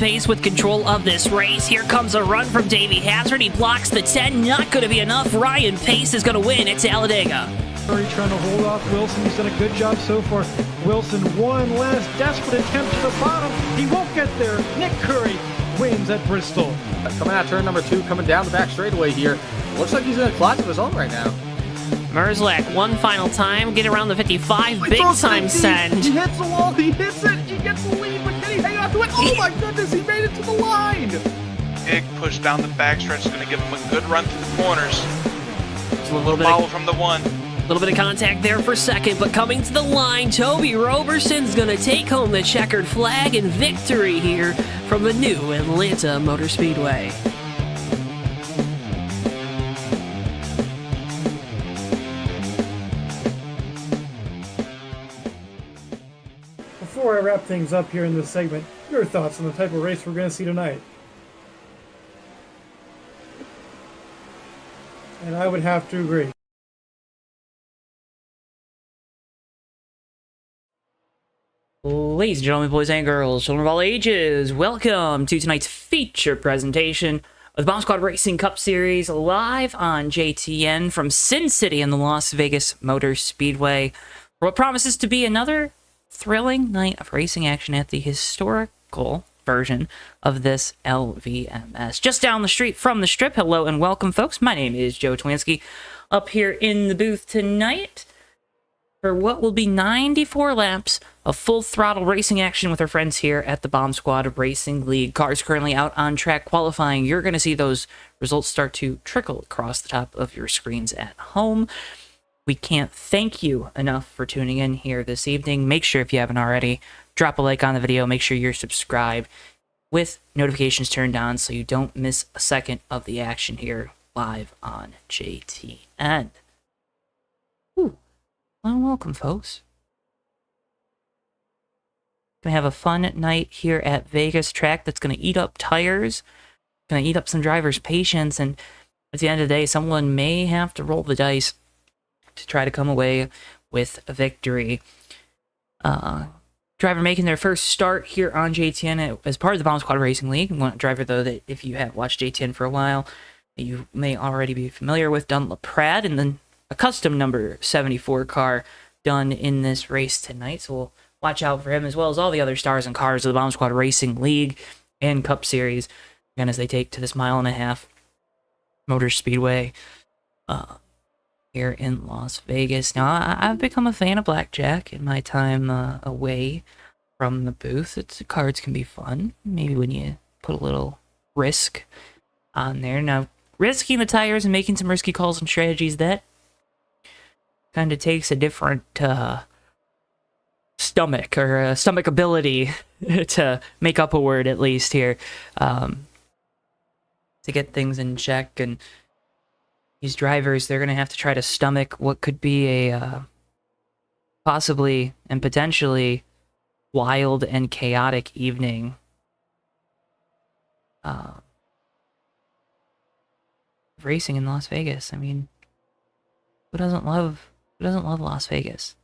pace with control of this race. Here comes a run from Davey Hazard. He blocks the 10. Not going to be enough. Ryan Pace is going to win at Talladega. Trying to hold off Wilson. He's done a good job so far. Wilson, one last desperate attempt to the bottom. He won't get there. Nick Curry wins at Bristol. Coming out turn number 2, coming down the back straightaway here. Looks like he's in a class of his own right now. Merzlak, one final time, get around the 55, big time send. He hits the wall, he hits it, he gets the lead, but can he hang on to it? Oh my goodness, he made it to the line! Big push down the backstretch is going to give him a good run through the corners. Just a little bit Follow from the 1. A little bit of contact there for second, but coming to the line, Toby Roberson's going to take home the checkered flag and victory here from the new Atlanta Motor Speedway. Before I wrap things up here in this segment, your thoughts on the type of race we're going to see tonight? And I would have to agree. Ladies and gentlemen, boys and girls, children of all ages, welcome to tonight's feature presentation of the Bomb Squad Racing Cup Series live on JTN from Sin City in the Las Vegas Motor Speedway, for what promises to be another thrilling night of racing action at the historical version of this LVMS. Just down the street from the strip, hello and welcome, folks. My name is Joe Towinski, up here in the booth tonight for what will be 94 laps of full throttle racing action with our friends here at the Bomb Squad Racing League. Cars currently out on track qualifying. You're going to see those results start to trickle across the top of your screens at home. We can't thank you enough for tuning in here this evening. Make sure, if you haven't already, drop a like on the video. Make sure you're subscribed with notifications turned on so you don't miss a second of the action here live on JTN. Ooh. Well, welcome, folks. Gonna have a fun night here at Vegas track that's gonna eat up tires, gonna eat up some drivers' patience, and at the end of the day, someone may have to roll the dice to try to come away with a victory. Driver making their first start here on JTN as part of the Bomb Squad Racing League. One driver, though, that if you have watched JTN for a while, you may already be familiar with, Dunlop Pratt, and then a custom number 74 car done in this race tonight. So we'll watch out for him, as well as all the other stars and cars of the Bomb Squad Racing League and Cup Series, again, as they take to this 1.5 mile Motor Speedway here in Las Vegas. Now, I've become a fan of blackjack in my time away from the booth. Cards can be fun, maybe when you put a little risk on there. Now, risking the tires and making some risky calls and strategies, that kind of takes a different stomach, or stomach ability to make up a word, at least here, to get things in check. And these drivers, they're going to have to try to stomach what could be a possibly and potentially wild and chaotic evening racing in Las Vegas. I mean, who doesn't love Las Vegas?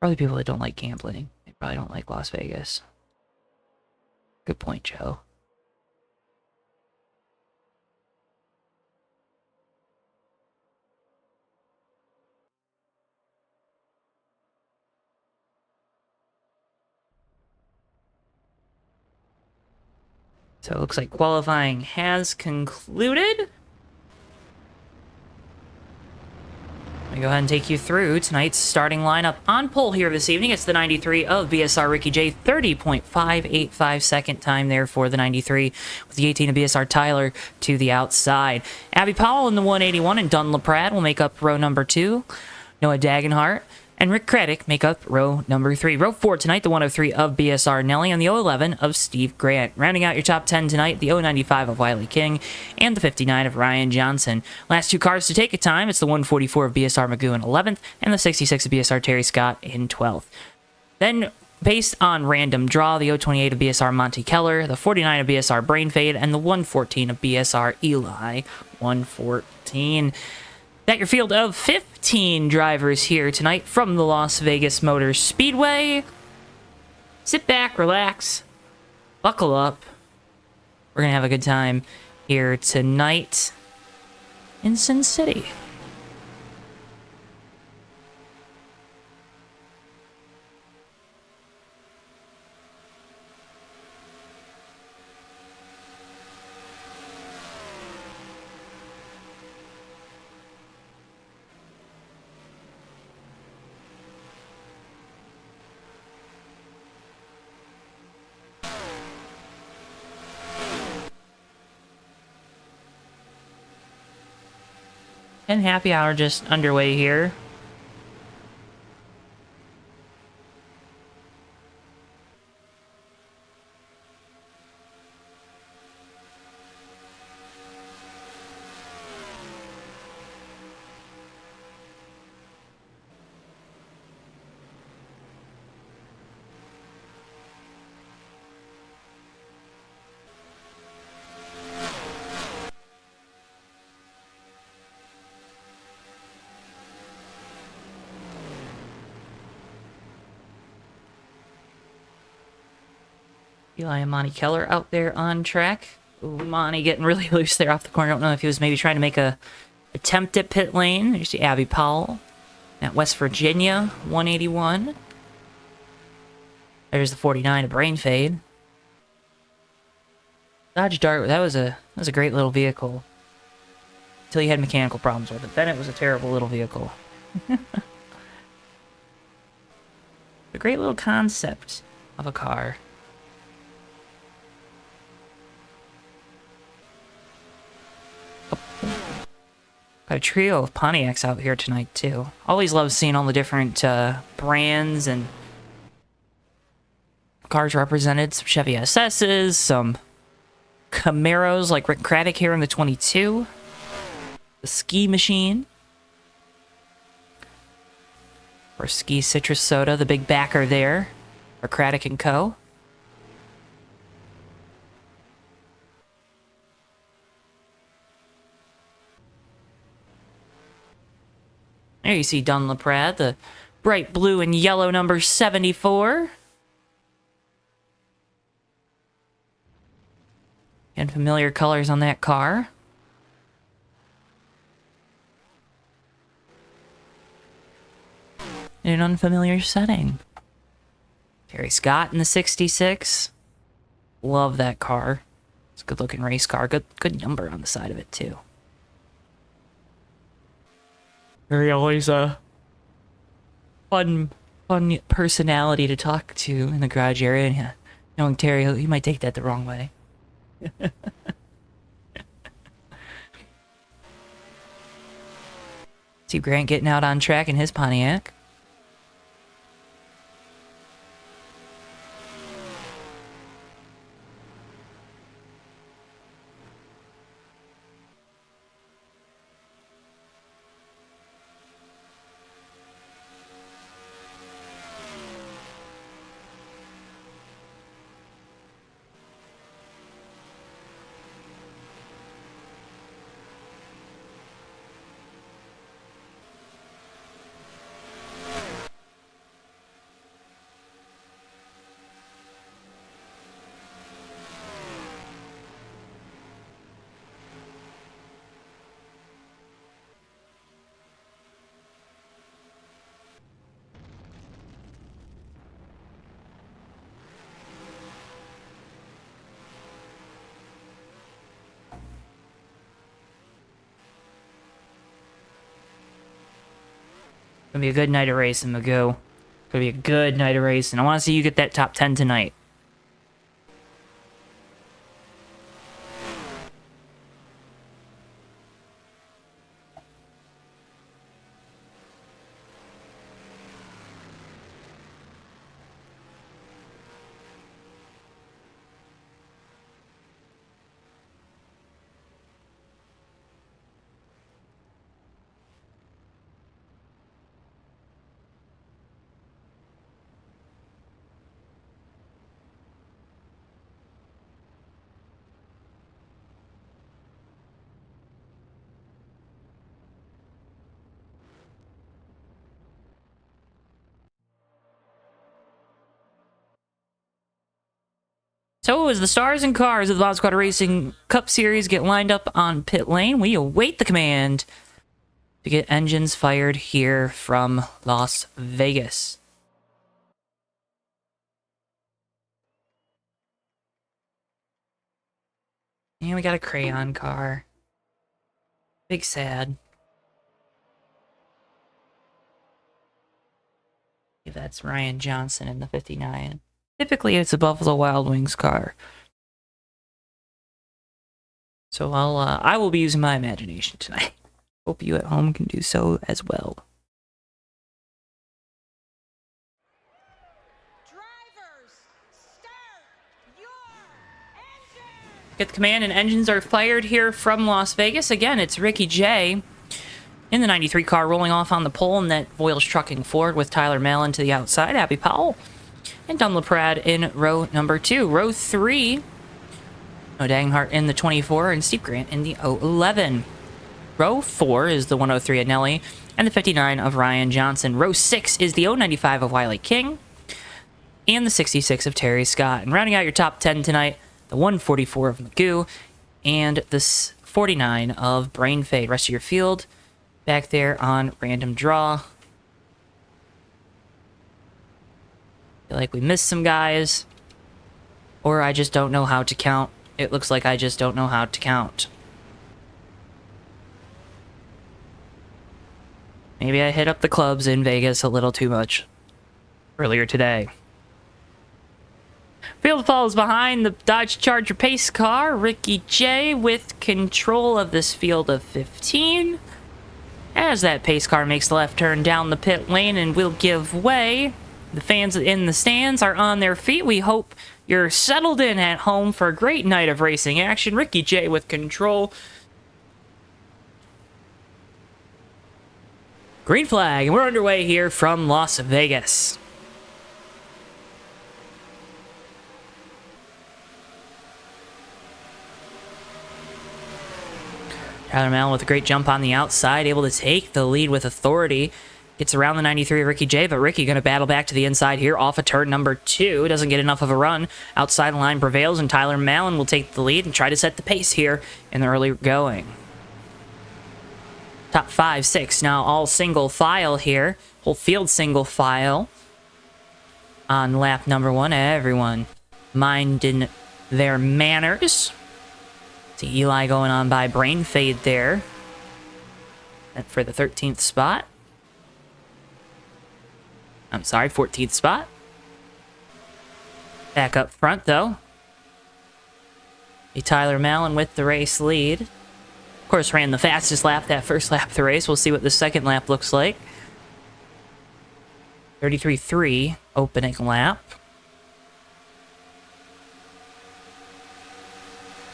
Probably people that don't like gambling. They probably don't like Las Vegas. Good point, Joe. So it looks like qualifying has concluded. Let me go ahead and take you through tonight's starting lineup. On pole here this evening, it's the 93 of BSR Ricky J. 30.585 second time there for the 93, with the 18 of BSR Tyler to the outside. Abby Powell in the 181 and Dunlop Pratt will make up row number 2. Noah Dagenhart and Rick Craddock make up row number 3. Row 4 tonight, the 103 of BSR Nelly and the 011 of Steve Grant. Rounding out your top 10 tonight, the 095 of Wiley King and the 59 of Ryan Johnson. Last two cars to take a time, it's the 144 of BSR Magoo in 11th and the 66 of BSR Terry Scott in 12th. Then, based on random draw, the 028 of BSR Monty Keller, the 49 of BSR Brain Fade, and the 114 of BSR Eli 114. That your field of 15 drivers here tonight from the Las Vegas Motor Speedway. sit back, relax, buckle up. We're gonna have a good time here tonight in Sin City. And happy hour just underway here. Eli and Monty Keller out there on track. Ooh, Monty getting really loose there off the corner. I don't know if he was maybe trying to make a attempt at pit lane. You see Abby Powell at West Virginia, 181. There's the 49, a brain fade. Dodge Dart, that was a great little vehicle. Until you had mechanical problems with it. Then it was a terrible little vehicle. A great little concept of a car. Got a trio of Pontiacs out here tonight, too. Always love seeing all the different brands and cars represented. Some Chevy SS's, some Camaros like Rick Craddock here in the 22. The Ski Machine. Or Ski Citrus Soda, the big backer there. For Craddock & Co. There you see Dunlop-Rad, the bright blue and yellow number 74. And familiar colors on that car. In an unfamiliar setting. Terry Scott in the 66. Love that car. It's a good looking race car. Good number on the side of it too. Very always a fun personality to talk to in the garage area. And yeah, knowing Terry, he might take that the wrong way. See Grant getting out on track in his Pontiac. Gonna be a good night of racing, Magoo. Gonna be a good night of racing. I want to see you get that top 10 tonight. So as the stars and cars of the Bomb Squad Racing Cup Series get lined up on pit lane, we await the command to get engines fired here from Las Vegas. And we got a crayon car. Big sad. That's Ryan Johnson in the 59. Typically, it's above the Wild Wings car. So I will be using my imagination tonight. Hope you at home can do so as well. Drivers, start your engines! Get the command and engines are fired here from Las Vegas. Again, it's Ricky J in the 93 car rolling off on the pole, and that Voiles trucking forward with Tyler Mallon to the outside, Abby Powell, and Don LaPrade in row number 2. Row 3, No Dagenhart in the 24, and Steve Grant in the 011. Row 4 is the 103 at Nelly, and the 59 of Ryan Johnson. Row 6 is the 095 of Wiley King, and the 66 of Terry Scott. And rounding out your top 10 tonight, the 144 of Magoo, and the 49 of Brain Fade. Rest of your field back there on random draw. Feel like we missed some guys, or I just don't know how to count. It looks like I just don't know how to count. Maybe I hit up the clubs in Vegas a little too much earlier today. Field follows behind the Dodge Charger pace car. Ricky J with control of this field of 15. As that pace car makes the left turn down the pit lane and will give way. The fans in the stands are on their feet. We hope you're settled in at home for a great night of racing action. Ricky J with control. Green flag, and we're underway here from Las Vegas. Tyler Mallon with a great jump on the outside, able to take the lead with authority. Gets around the 93 of Ricky J, but Ricky going to battle back to the inside here off of turn number 2. Doesn't get enough of a run. Outside line prevails, and Tyler Mallon will take the lead and try to set the pace here in the early going. Top 5, 6, now all single file here. Whole field single file on lap number 1. Everyone minding their manners. See Eli going on by Brain Fade there. And for the 13th spot. I'm sorry, 14th spot. Back up front, though. Tyler Mallon with the race lead. Of course, ran the fastest lap that first lap of the race. We'll see what the second lap looks like. 33.3 opening lap.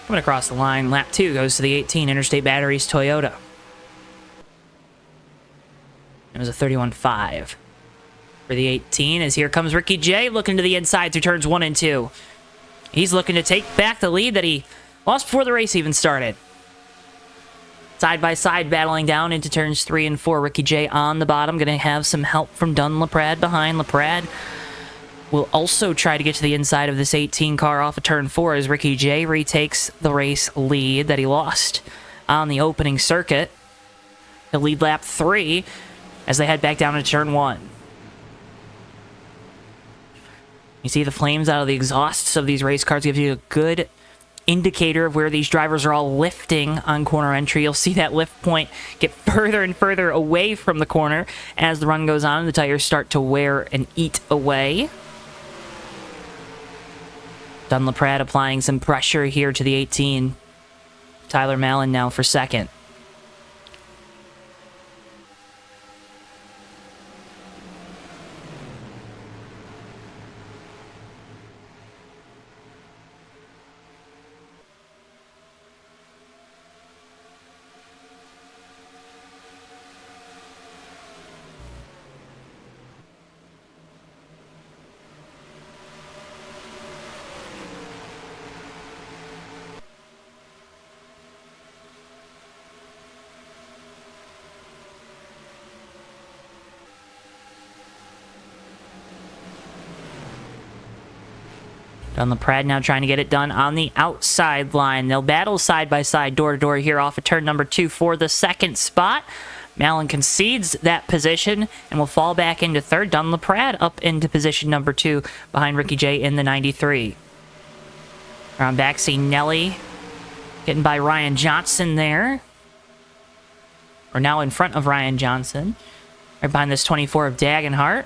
Coming across the line, lap 2 goes to the 18 Interstate Batteries Toyota. It was a 31.5 for the 18, as here comes Ricky J looking to the inside through turns 1 and 2. He's looking to take back the lead that he lost before the race even started. Side by side battling down into turns 3 and 4. Ricky J on the bottom, going to have some help from Dunn LaPrade behind. LaPrade will also try to get to the inside of this 18 car off of turn 4 as Ricky J retakes the race lead that he lost on the opening circuit. He'll lead lap 3 as they head back down to turn 1. You see the flames out of the exhausts of these race cars gives you a good indicator of where these drivers are all lifting on corner entry. You'll see that lift point get further and further away from the corner as the run goes on and the tires start to wear and eat away. Dunn LaPrade applying some pressure here to the 18. Tyler Mallon now for second. Dunlap now trying to get it done on the outside line. They'll battle side by side, door to door here off of turn number 2 for the second spot. Malin concedes that position and will fall back into third. Dunlap up into position number 2 behind Ricky J in the 93. Around back, see Nelly getting by Ryan Johnson there. Or now in front of Ryan Johnson. Right behind this 24 of Dagenhart.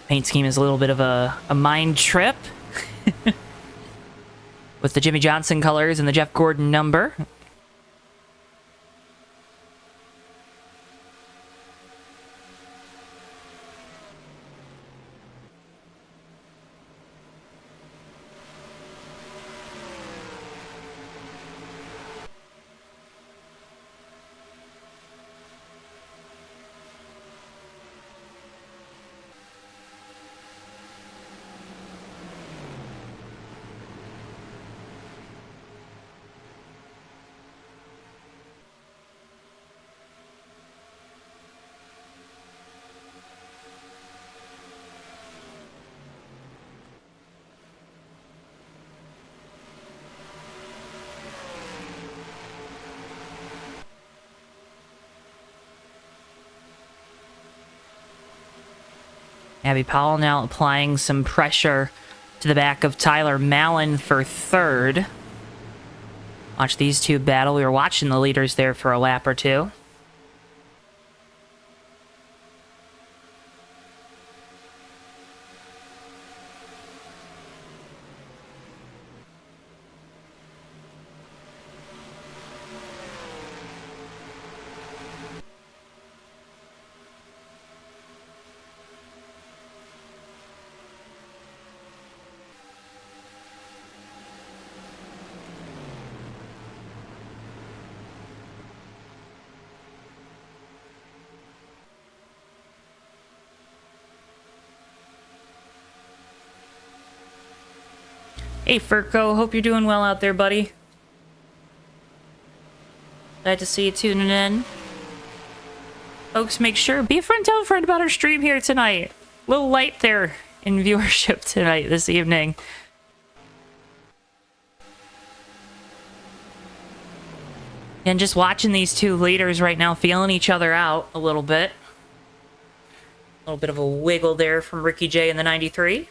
Paint scheme is a little bit of a mind trip. With the Jimmy Johnson colors and the Jeff Gordon number. Abby Powell now applying some pressure to the back of Tyler Malin for third. Watch these two battle. We were watching the leaders there for a lap or two. Hey, Furco. Hope you're doing well out there, buddy. Glad to see you tuning in. Folks, make sure, be a friend, tell a friend about our stream here tonight. A little light there in viewership tonight, this evening. And just watching these two leaders right now, feeling each other out a little bit. A little bit of a wiggle there from Ricky J in the 93.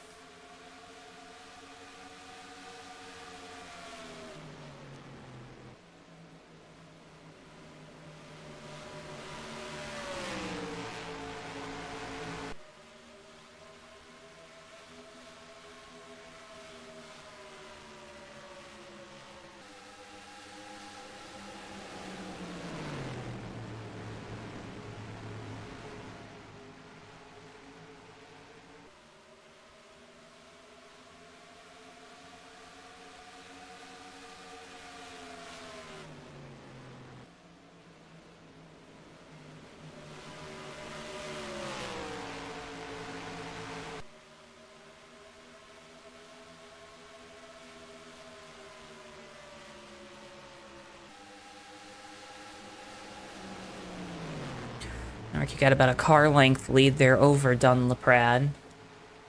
You got about a car length lead there over Dunlap.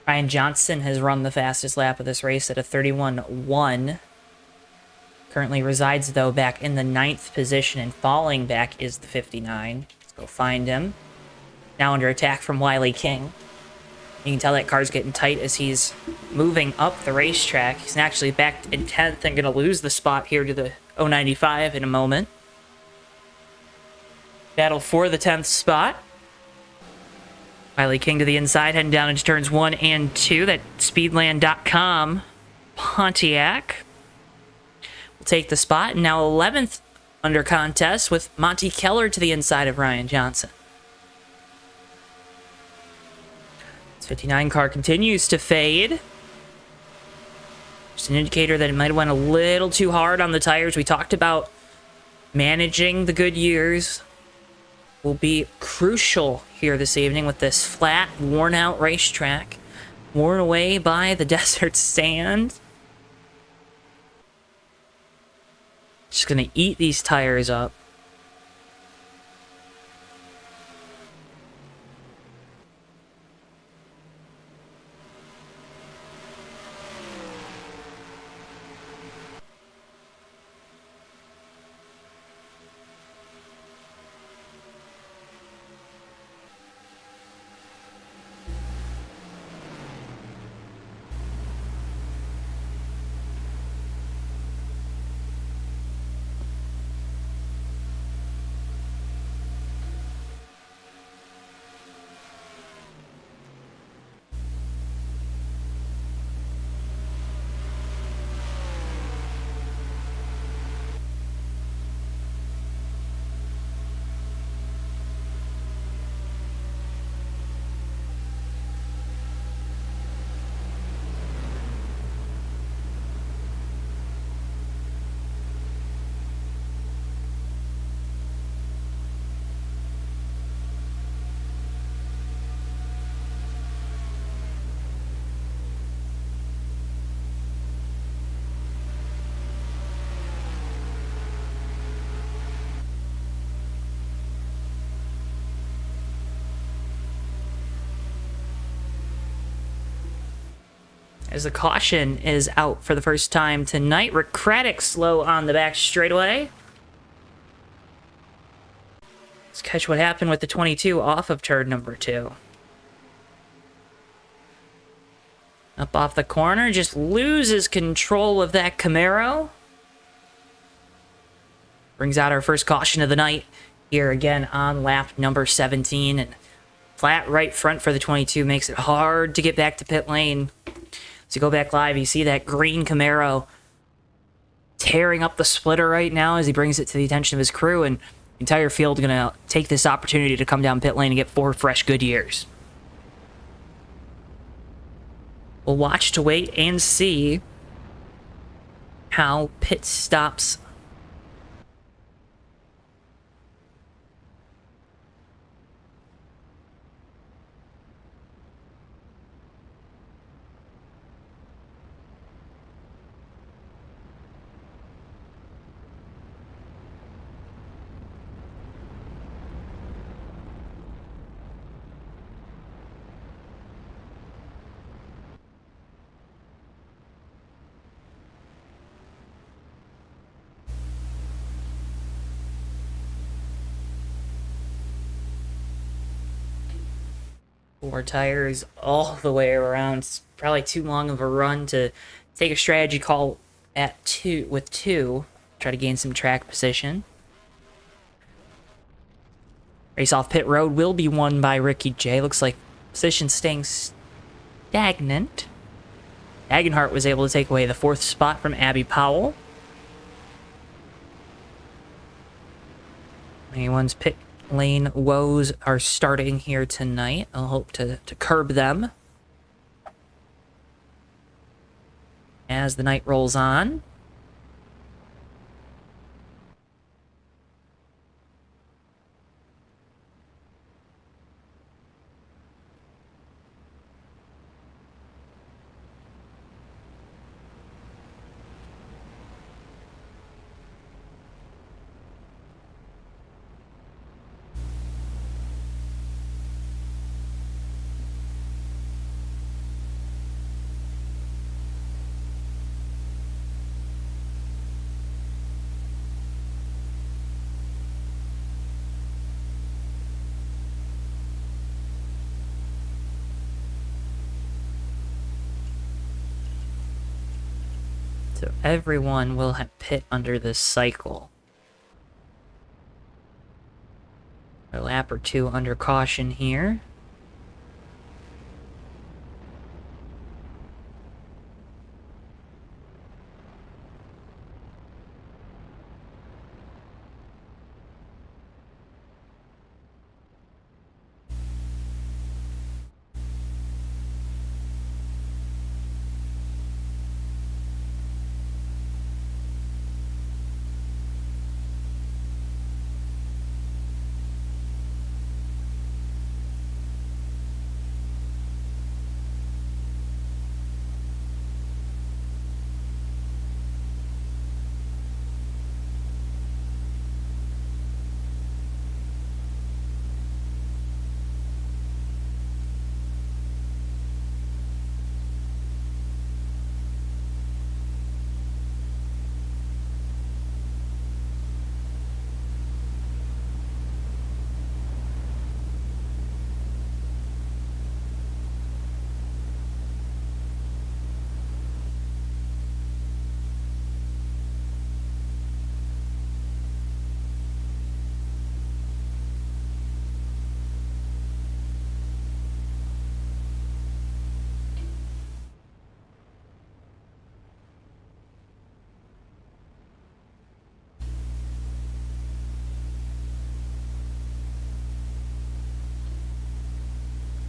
Ryan Johnson has run the fastest lap of this race at a 31.1. Currently resides, though, back in the 9th position, and falling back is the 59. Let's go find him. Now under attack from Wiley King. You can tell that car's getting tight as he's moving up the racetrack. He's actually back in 10th and going to lose the spot here to the 095 in a moment. Battle for the 10th spot. Wiley King to the inside, heading down into turns 1 and 2. That Speedland.com Pontiac will take the spot. And now 11th under contest with Monty Keller to the inside of Ryan Johnson. This 59 car continues to fade. Just an indicator that it might have went a little too hard on the tires. We talked about managing the good years will be crucial here this evening with this flat, worn-out racetrack, worn away by the desert sand. Just gonna eat these tires up. as the caution is out for the first time tonight. Rick Craddock slow on the back straightaway. Let's catch what happened with the 22 off of turn number 2. Up off the corner, just loses control of that Camaro. Brings out our first caution of the night here again on lap number 17. And flat right front for the 22 makes it hard to get back to pit lane. As you go back live, you see that green Camaro tearing up the splitter right now as he brings it to the attention of his crew, and the entire field going to take this opportunity to come down pit lane and get 4 fresh Goodyears. We'll watch to wait and see how pit stops four tires all the way around. It's probably too long of a run to take a strategy call at two. Try to gain some track position. Race off pit road will be won by Ricky J. Looks like position staying stagnant. Dagenhart was able to take away the 4th spot from Abby Powell. Anyone's pit lane woes are starting here tonight. I'll hope to curb them as the night rolls on. So everyone will have pit under this cycle. A lap or 2 under caution here.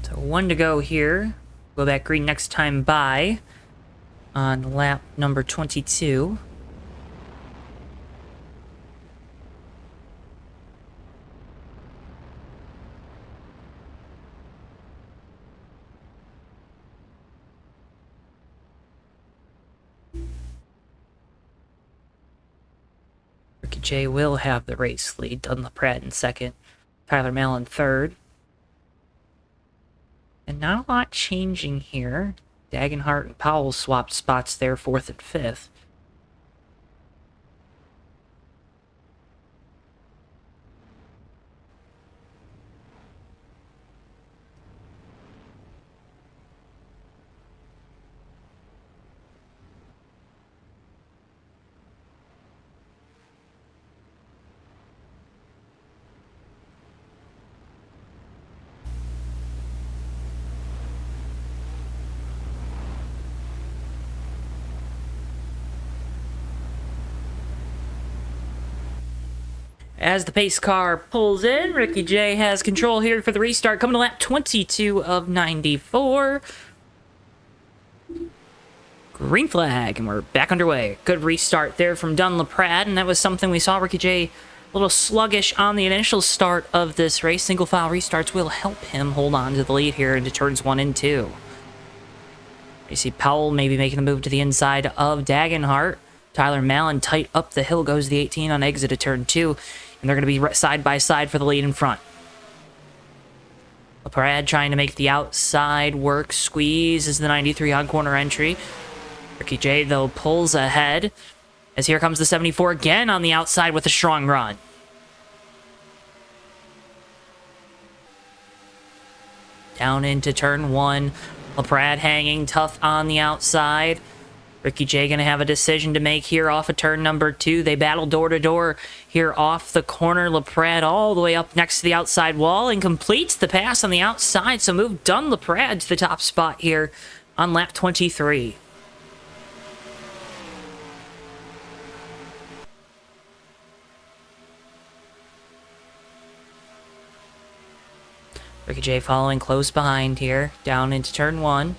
So 1 to go here. Go back green next time by on lap number 22. Ricky J will have the race lead. Dunlap Pratt in 2nd. Tyler Mallon 3rd. And not a lot changing here. Dagenhart and Powell swapped spots there, 4th and 5th. As the pace car pulls in, Ricky J has control here for the restart, coming to lap 22 of 94. Green flag, and we're back underway. Good restart there from Dunlap-Pratt, and that was something we saw Ricky J a little sluggish on the initial start of this race. Single file restarts will help him hold on to the lead here into turns 1 and 2. You see Powell maybe making the move to the inside of Dagenhart. Tyler Mallon tight up the hill goes the 18 on exit of turn 2. And they're going to be side by side for the lead in front. Brad trying to make the outside work. Squeeze is the 93 on corner entry. Ricky J, though, pulls ahead. As here comes the 74 again on the outside with a strong run. Down into turn 1. LaPrade hanging tough on the outside. Ricky J going to have a decision to make here off of turn number 2. They battle door to door here off the corner. LaPrade all the way up next to the outside wall and completes the pass on the outside. So move Dunlap-Pratt to the top spot here on lap 23. Ricky J following close behind here, down into turn 1.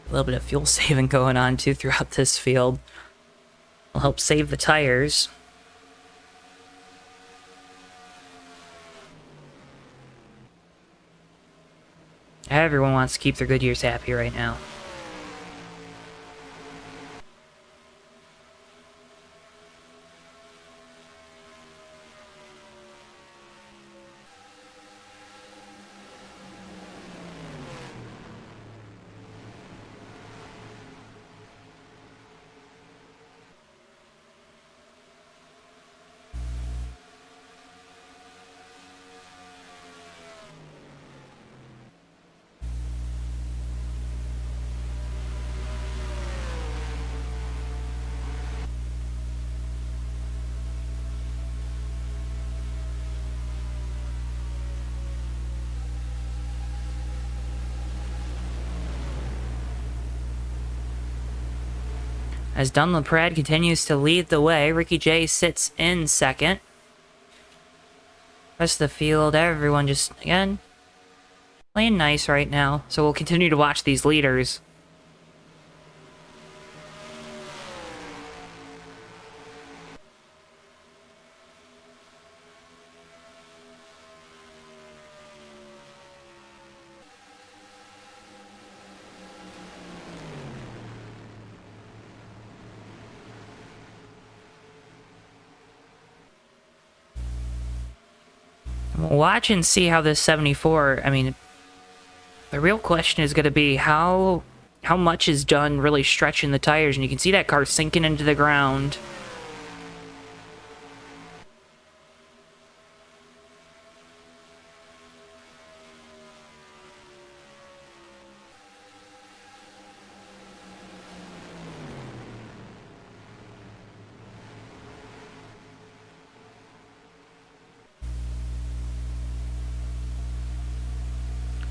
A little bit of fuel saving going on too throughout this field. Will help save the tires. Everyone wants to keep their Goodyears happy right now. As Dunlap-Pratt continues to lead the way, Ricky J sits in second. Rest of the field, everyone just, again, playing nice right now. So we'll continue to watch these leaders. Watch and see how this 74, I mean, the real question is going to be how much is done really stretching the tires, and you can see that car sinking into the ground.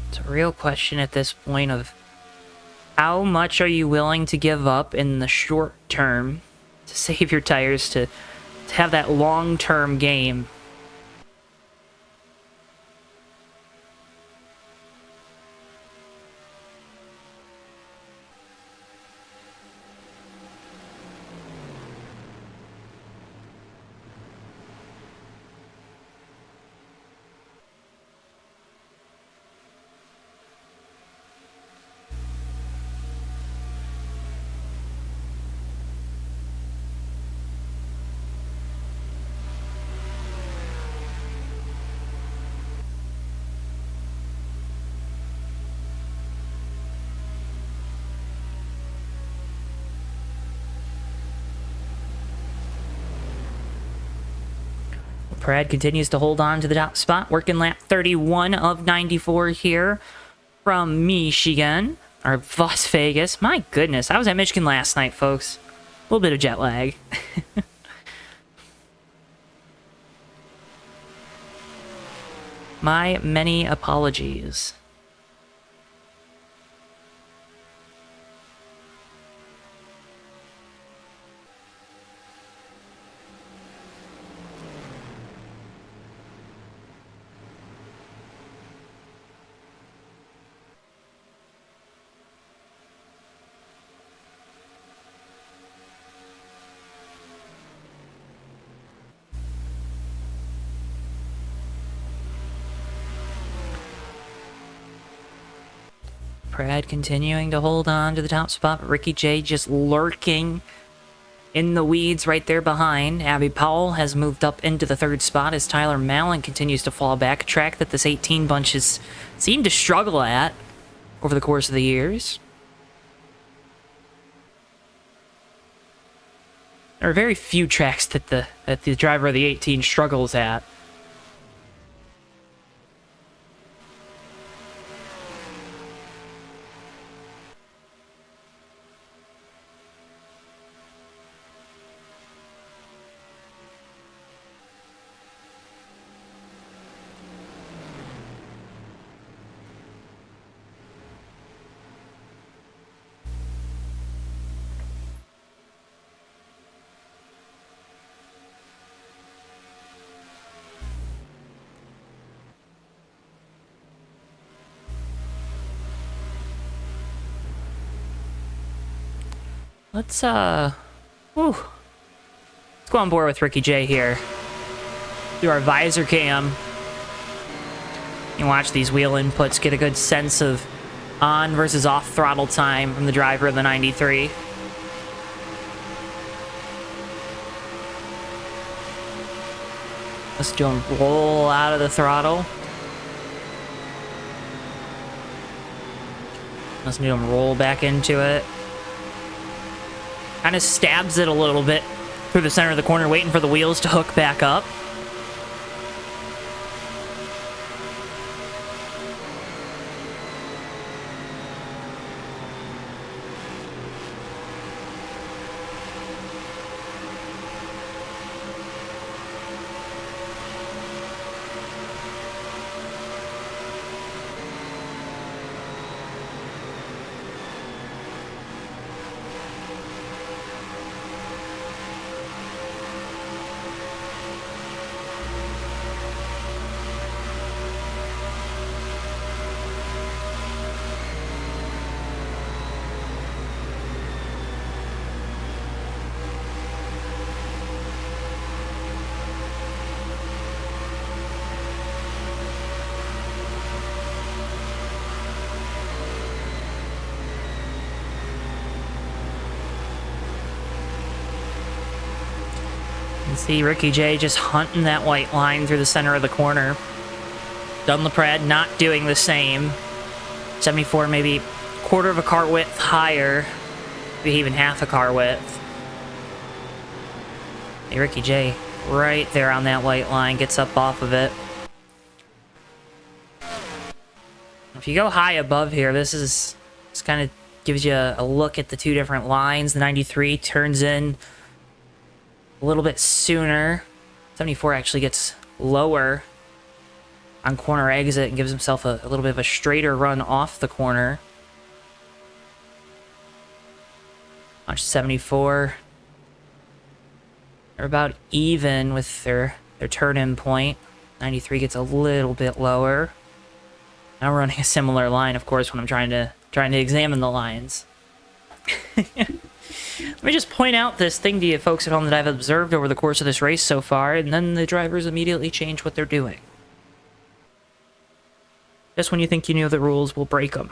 It's a real question at this point of how much are you willing to give up in the short term to save your tires to have that long-term game. Pratt continues to hold on to the top spot, working lap 31 of 94 here from Michigan, or Las Vegas. My goodness, I was at Michigan last night, folks. A little bit of jet lag. My many apologies. Pratt continuing to hold on to the top spot, but Ricky J just lurking in the weeds right there behind. Abby Powell has moved up into the third spot as Tyler Mallon continues to fall back, a track that this 18 bunch has seemed to struggle at over the course of the years. There are very few tracks that the driver of the 18 struggles at. Let's go on board with Ricky J here. Do our visor cam. You watch these wheel inputs, get a good sense of on versus off throttle time from the driver of the 93. Let's do him roll out of the throttle. Let's do him roll back into it. Kind of stabs it a little bit through the center of the corner, waiting for the wheels to hook back up. You see Ricky J just hunting that white line through the center of the corner. Dunlap not doing the same. 74 maybe quarter of a car width higher. Maybe even half a car width. Hey, Ricky J right there on that white line, gets up off of it. If you go high above here, this kind of gives you a look at the two different lines. The 93 turns in a little bit sooner. 74 actually gets lower on corner exit and gives himself a little bit of a straighter run off the corner. Watch 74. They're about even with their turn-in point. 93 gets a little bit lower. I'm running a similar line, of course, when I'm trying to examine the lines. Let me just point out this thing to you folks at home that I've observed over the course of this race so far, and then the drivers immediately change what they're doing. Just when you think you know the rules, we'll break them.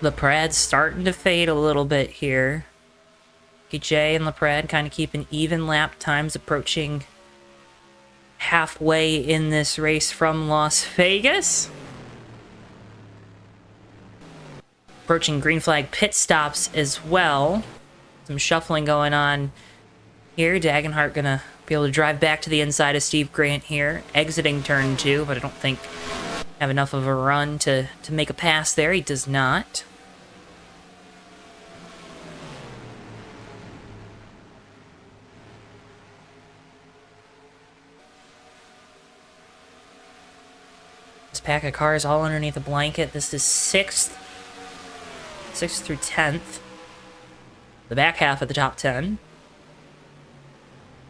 LaPrad's starting to fade a little bit here. Ricky J and LaPrade kind of keeping even lap times, approaching halfway in this race from Las Vegas. Approaching green flag pit stops as well. Some shuffling going on here. Dagenhart gonna be able to drive back to the inside of Steve Grant here, exiting turn 2, but I don't think have enough of a run to make a pass there. He does not. This pack of cars all underneath the blanket. This is 6th through 10th. The back half of the top 10.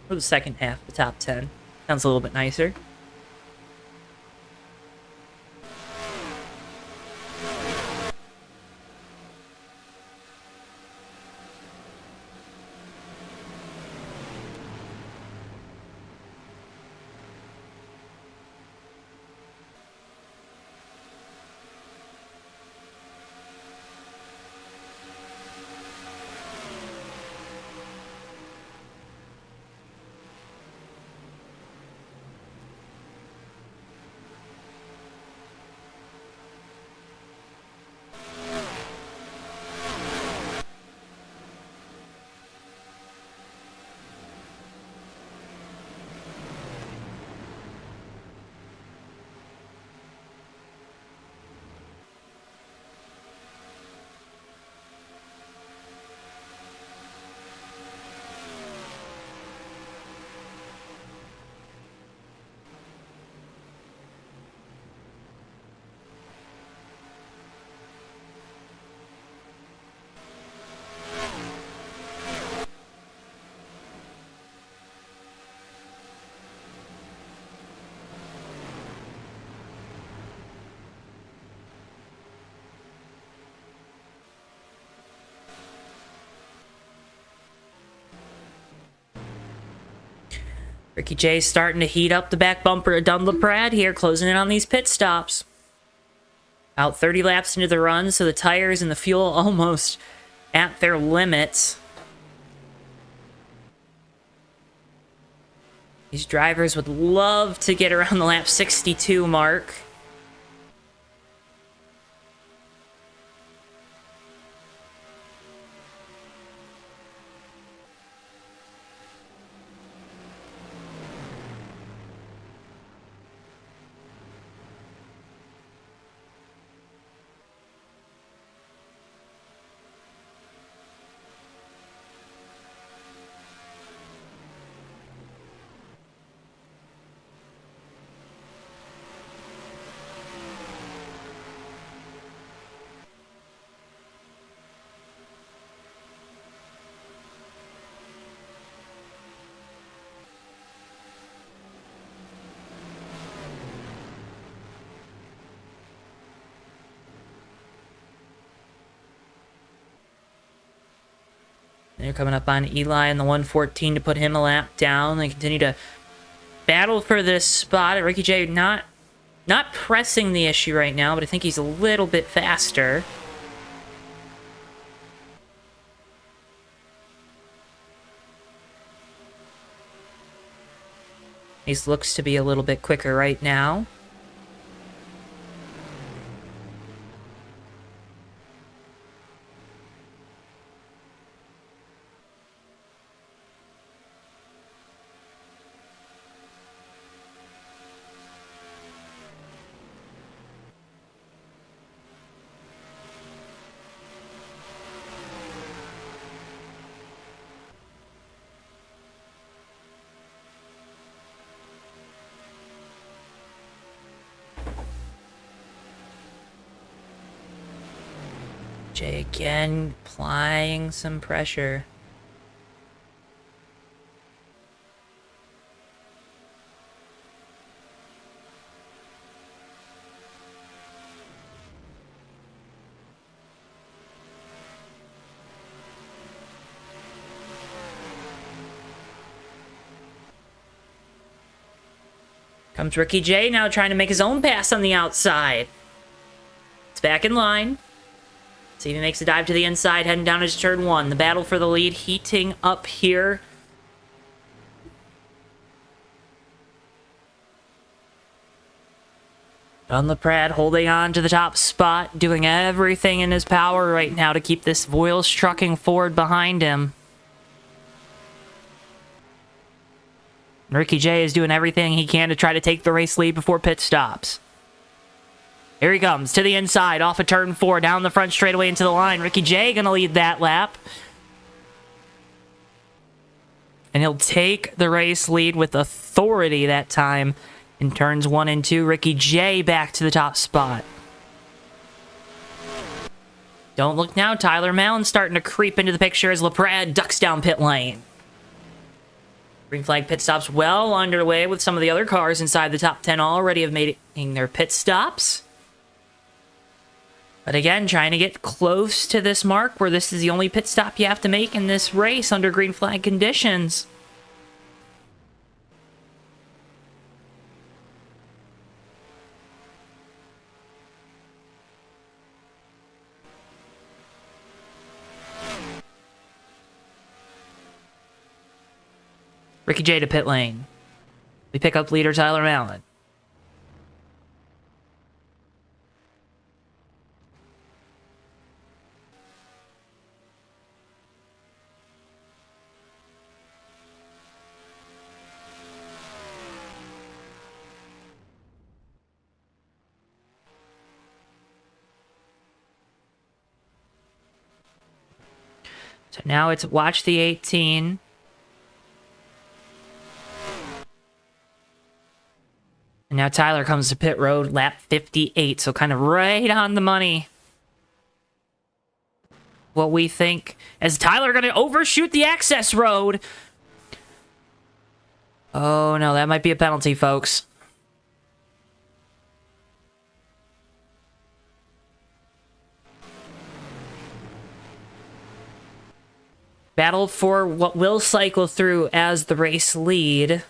Or the second half of the top 10. Sounds a little bit nicer. Ricky J starting to heat up the back bumper of Dunlap here, closing in on these pit stops. About 30 laps into the run, so the tires and the fuel almost at their limits. These drivers would love to get around the lap 62 mark. And they're coming up on Eli in the 114 to put him a lap down. They continue to battle for this spot. Ricky J not pressing the issue right now, but I think he's a little bit faster. He looks to be a little bit quicker right now. Jay again applying some pressure. Comes Ricky J now trying to make his own pass on the outside. It's back in line. See if he makes a dive to the inside, heading down into turn 1. The battle for the lead heating up here. Dunlaprat holding on to the top spot, doing everything in his power right now to keep this Voiles trucking forward behind him. Ricky J is doing everything he can to try to take the race lead before pit stops. Here he comes, to the inside, off of turn 4, down the front straightaway into the line. Ricky J gonna lead that lap. And he'll take the race lead with authority that time in turns 1 and 2. Ricky J back to the top spot. Don't look now, Tyler Mallon starting to creep into the picture as LaPrade ducks down pit lane. Green flag pit stops well underway with some of the other cars inside the top 10 already have made their pit stops. But again, trying to get close to this mark where this is the only pit stop you have to make in this race under green flag conditions. Ricky J to pit lane. We pick up leader Tyler Mallon. So now it's watch the 18. And now Tyler comes to pit road, lap 58, so kind of right on the money. What we think, as Tyler going to overshoot the access road. Oh no, that might be a penalty, folks. Battle for what will cycle through as the race lead.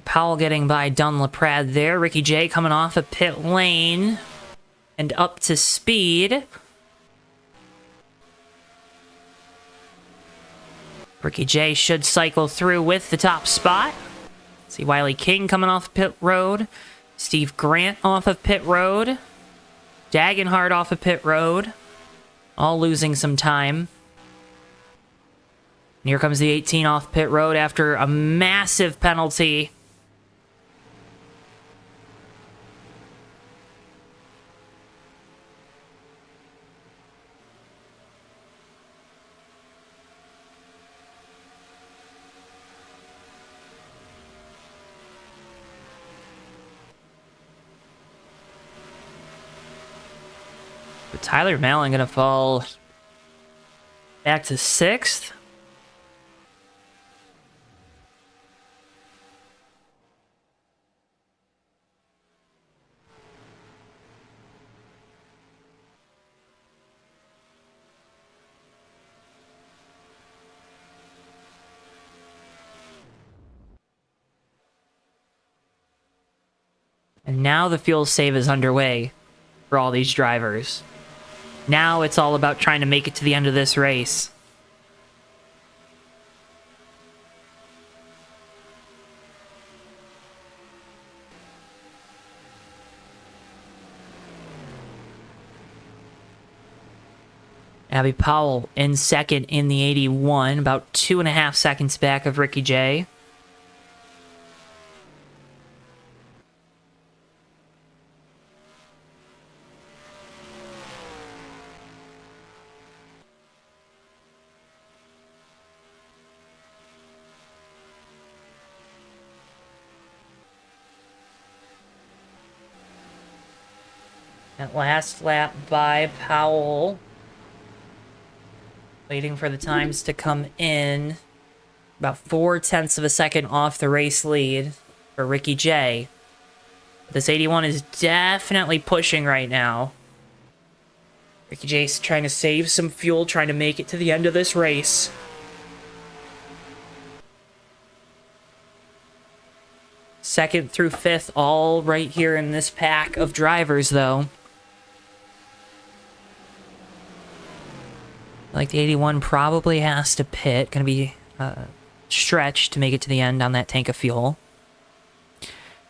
Powell getting by Dunlaprat there. Ricky J coming off a pit lane and up to speed. Ricky J should cycle through with the top spot. See Wiley King coming off pit road. Steve Grant off of pit road. Dagenhart off of pit road. All losing some time. And here comes the 18 off pit road after a massive penalty. But Tyler Mallon gonna fall back to 6th. And now the fuel save is underway for all these drivers. Now it's all about trying to make it to the end of this race. Abby Powell in second in the 81, about 2.5 seconds back of Ricky J. That last lap by Powell. Waiting for the times to come in. About 0.4 of a second off the race lead for Ricky J. This 81 is definitely pushing right now. Ricky J's trying to save some fuel, trying to make it to the end of this race. Second through fifth, all right here in this pack of drivers, though. Like the 81 probably has to pit. Going to be stretched to make it to the end on that tank of fuel.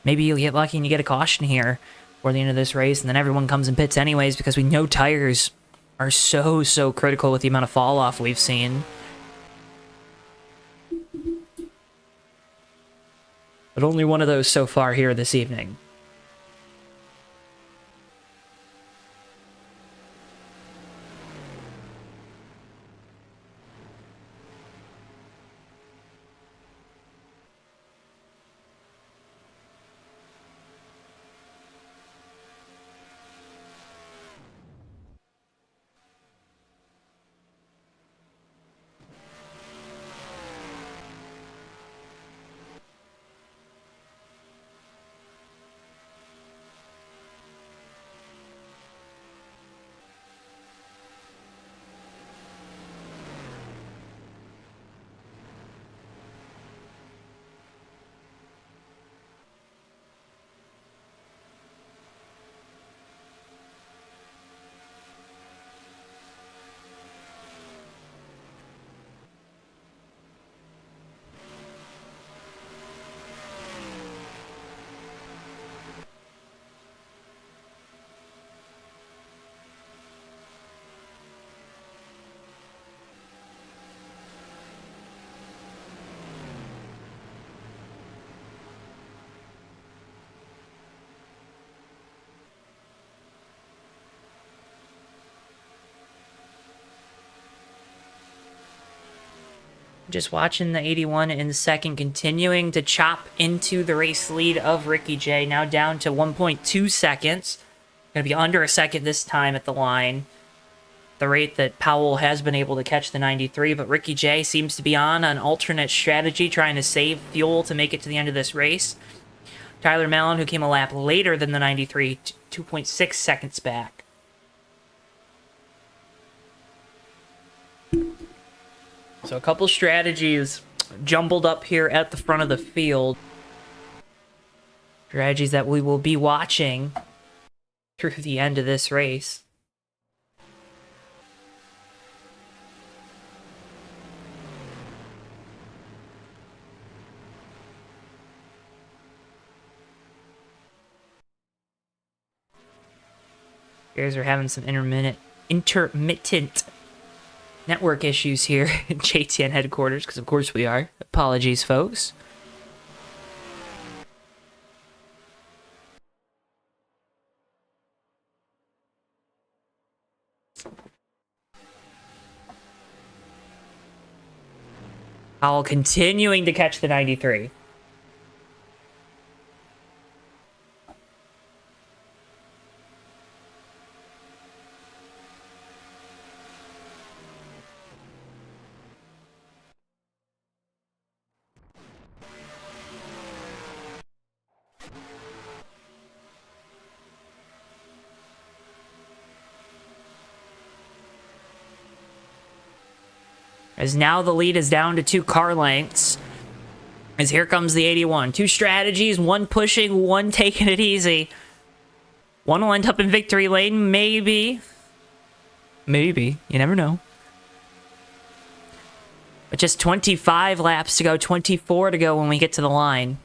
Maybe you'll get lucky and you get a caution here for the end of this race, and then everyone comes in pits anyways because we know tires are so critical with the amount of fall off we've seen. But only one of those so far here this evening. Just watching the 81 in second, continuing to chop into the race lead of Ricky J. Now down to 1.2 seconds. Going to be under a second this time at the line. The rate that Powell has been able to catch the 93, but Ricky J seems to be on an alternate strategy, trying to save fuel to make it to the end of this race. Tyler Mallon, who came a lap later than the 93, 2.6 seconds back. So a couple strategies jumbled up here at the front of the field. Strategies that we will be watching through the end of this race. You guys are having some intermittent network issues here at JTN headquarters, because of course we are. Apologies, folks. Powell continuing to catch the 93. As now the lead is down to 2 car lengths. As here comes the 81. 2 strategies, one pushing, one taking it easy. One will end up in victory lane, maybe. Maybe. You never know. But just 25 laps to go, 24 to go when we get to the line.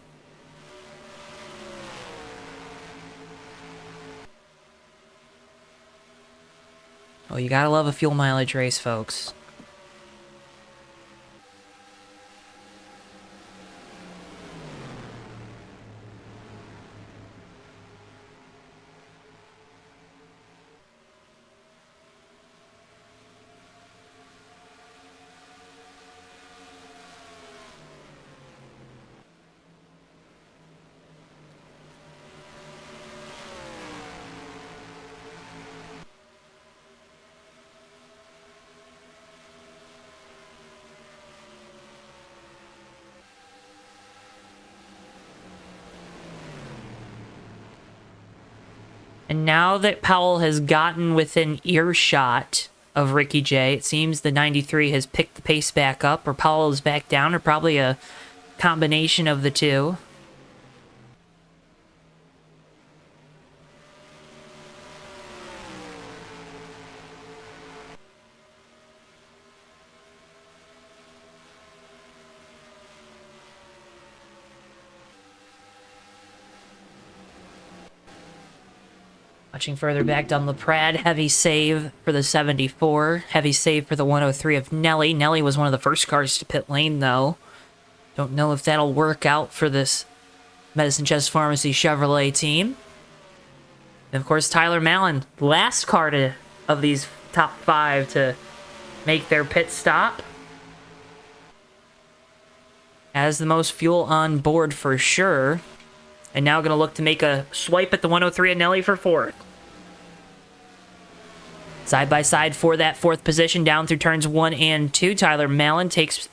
Oh, you gotta love a fuel mileage race, folks. And now that Powell has gotten within earshot of Ricky J, it seems the 93 has picked the pace back up, or Powell is back down, or probably a combination of the two. Watching further back down the Prad, heavy save for the 74. Heavy save for the 103 of Nelly. Nelly was one of the first cars to pit lane, though. Don't know if that'll work out for this Medicine Chest Pharmacy Chevrolet team. And of course, Tyler Mallon, last car of these top 5 to make their pit stop. Has the most fuel on board for sure. And now going to look to make a swipe at the 103 and Nelly for 4th. Side by side for that 4th position down through turns 1 and 2. Tyler Mallon takes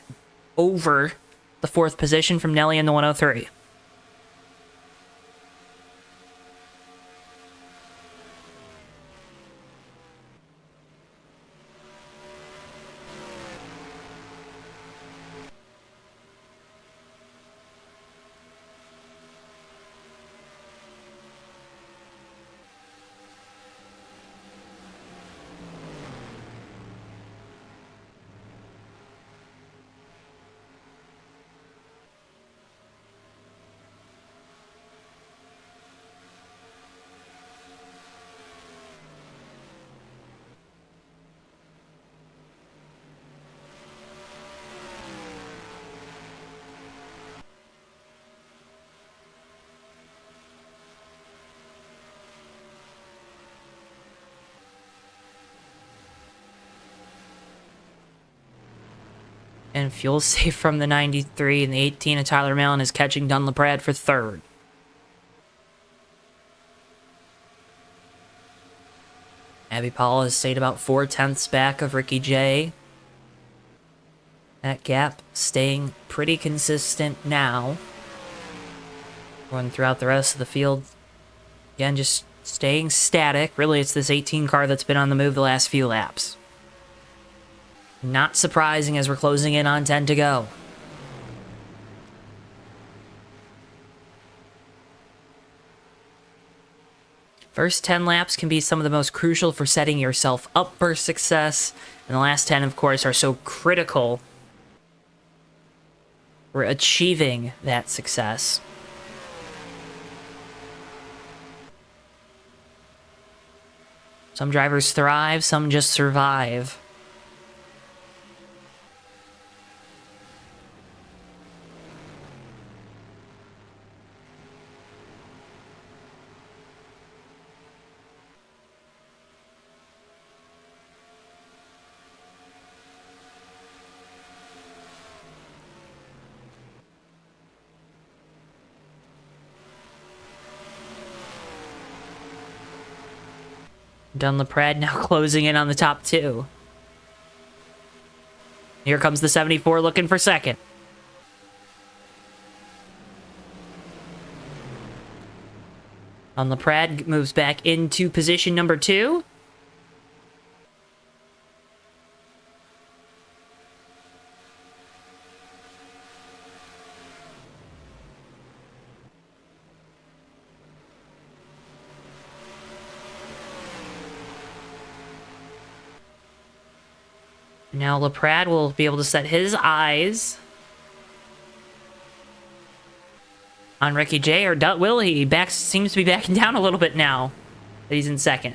over the 4th position from Nelly and the 103. And fuel safe from the 93 and the 18 of Tyler Mallon is catching Dunlap for 3rd. Abby Powell has stayed about 4/10 back of Ricky J. That gap staying pretty consistent now. Going throughout the rest of the field. Again, just staying static. Really, it's this 18 car that's been on the move the last few laps. Not surprising as we're closing in on 10 to go. First 10 laps can be some of the most crucial for setting yourself up for success. And the last 10, of course, are so critical for achieving that success. Some drivers thrive, some just survive. Dunlap now closing in on the top 2. Here comes the 74 looking for 2nd. Dunlap moves back into position number 2. Now LaPrade will be able to set his eyes on Ricky J, or will he? Seems to be backing down a little bit now that he's in 2nd.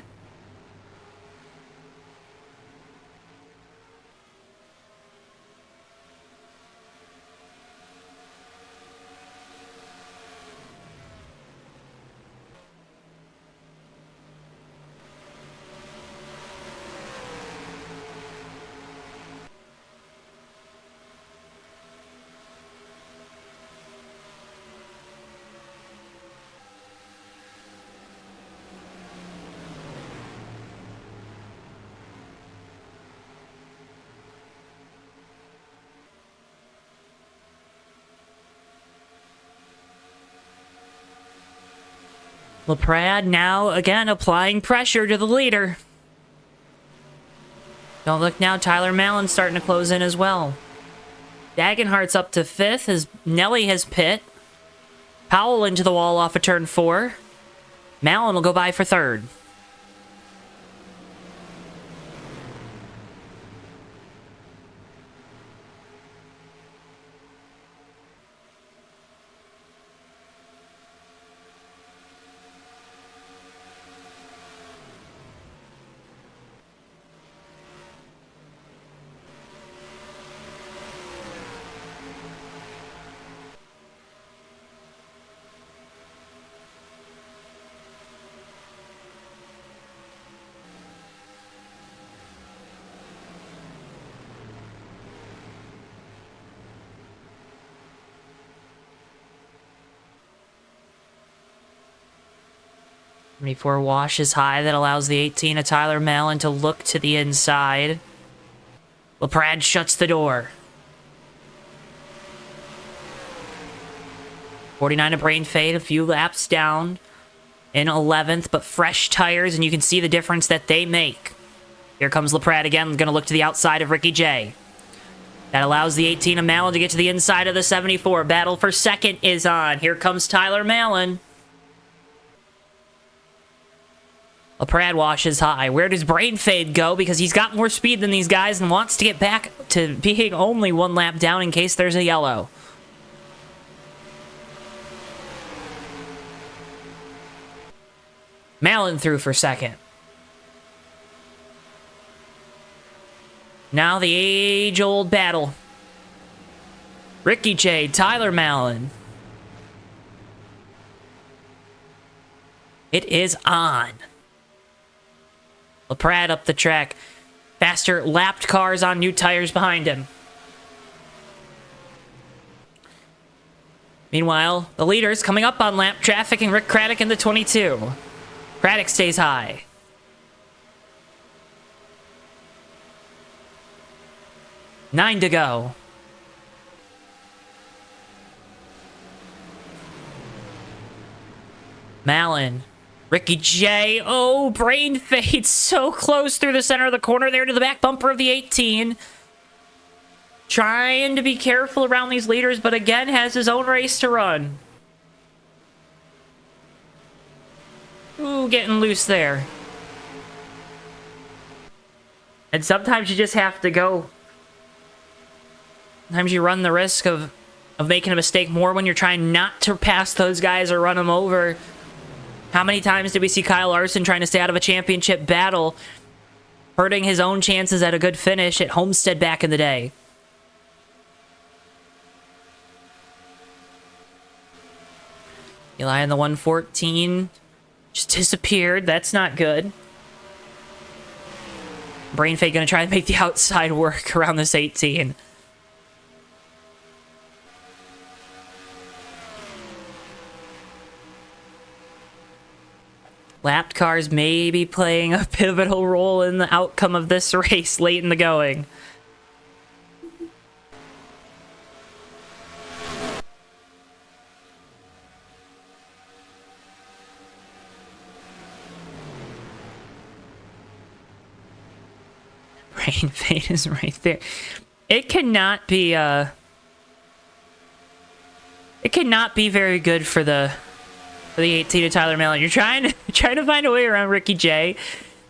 LaPrade now, again, applying pressure to the leader. Don't look now, Tyler Mallon starting to close in as well. Dagenhart's up to 5th as Nelly has pit. Powell into the wall off of turn 4. Mallon will go by for 3rd. 74 washes high. That allows the 18 of Tyler Mallon to look to the inside. LaPrade shuts the door. 49 of Brain Fade, a few laps down in 11th, but fresh tires, and you can see the difference that they make. Here comes LaPrade again, going to look to the outside of Ricky J. That allows the 18 of Mallon to get to the inside of the 74. Battle for second is on. Here comes Tyler Mallon. LaPrade washes high. Where does Brain Fade go? Because he's got more speed than these guys and wants to get back to being only one lap down in case there's a yellow. Mallon through for second. Now the age-old battle. Ricky J, Tyler Mallon. It is on. LaPrade up the track. Faster lapped cars on new tires behind him. Meanwhile, the leaders coming up on lap traffic and Rick Craddock in the 22. Craddock stays high. 9 to go. Mallon. Ricky J. Oh, Brain Fade so close through the center of the corner there to the back bumper of the 18. Trying to be careful around these leaders, but again has his own race to run. Ooh, getting loose there. And sometimes you just have to go. Sometimes you run the risk of making a mistake more when you're trying not to pass those guys or run them over. How many times did we see Kyle Larson trying to stay out of a championship battle, hurting his own chances at a good finish at Homestead back in the day? Eli in the 114 just disappeared. That's not good. Brain Fade going to try to make the outside work around this 18. Lapped cars may be playing a pivotal role in the outcome of this race late in the going. Brain Fade is right there. It cannot be very good for the 18 of Tyler Mallon. You're trying to find a way around Ricky J.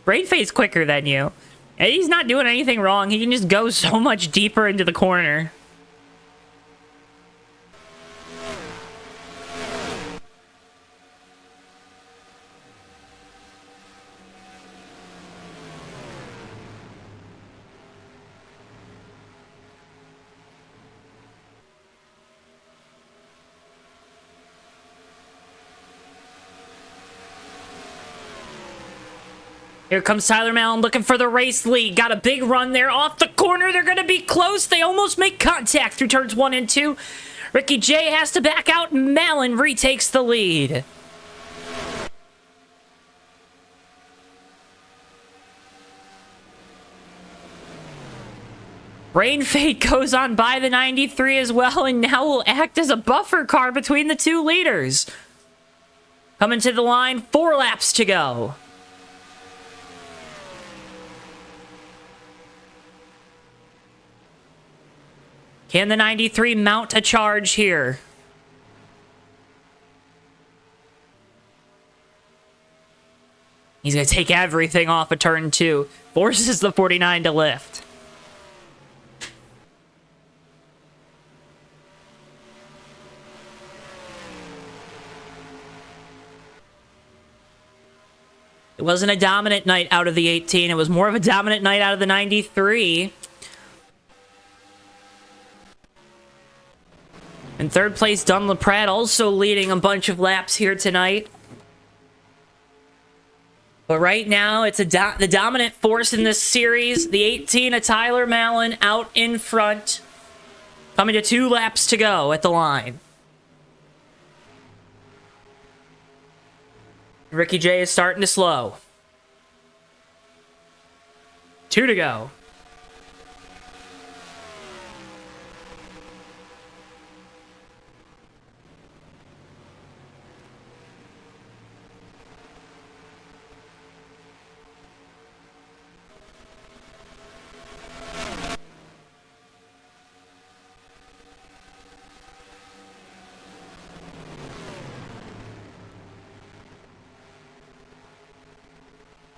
Brain Fade's quicker than you. And he's not doing anything wrong. He can just go so much deeper into the corner. Here comes Tyler Mallon looking for the race lead. Got a big run there off the corner. They're going to be close. They almost make contact through turns 1 and 2. Ricky J has to back out. Mallon retakes the lead. Brain Fade goes on by the 93 as well, and now will act as a buffer car between the two leaders. Coming to the line, 4 laps to go. Can the 93 mount a charge here? He's going to take everything off of turn 2. Forces the 49 to lift. It wasn't a dominant night out of the 18. It was more of a dominant night out of the 93. In third place, Don LaPrade also leading a bunch of laps here tonight. But right now, it's the dominant force in this series. The 18 of Tyler Mallon out in front. Coming to 2 laps to go at the line. Ricky J is starting to slow. 2 to go.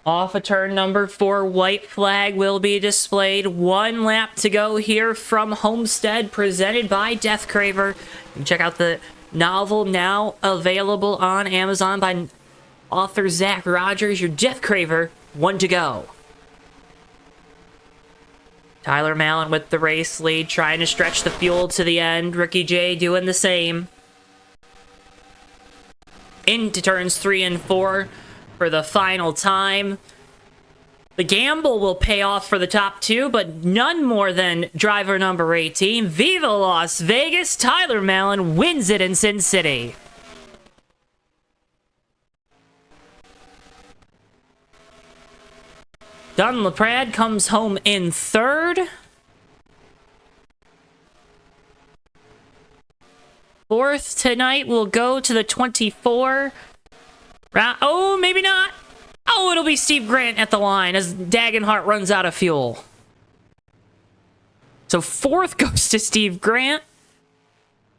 Off of turn number 4, white flag will be displayed. 1 lap to go here from Homestead, presented by Death Craver. You can check out the novel now available on Amazon by author Zach Rogers. Your Death Craver, 1 to go. Tyler Mallon with the race lead, trying to stretch the fuel to the end. Ricky J doing the same. Into turns 3 and 4. For the final time. The gamble will pay off for the top 2, but none more than driver number 18. Viva Las Vegas! Tyler Mallon wins it in Sin City. Dunn LaPrade comes home in 3rd. 4th tonight will go to the 24. Oh, maybe not. Oh, it'll be Steve Grant at the line as Dagenhart runs out of fuel. So 4th goes to Steve Grant.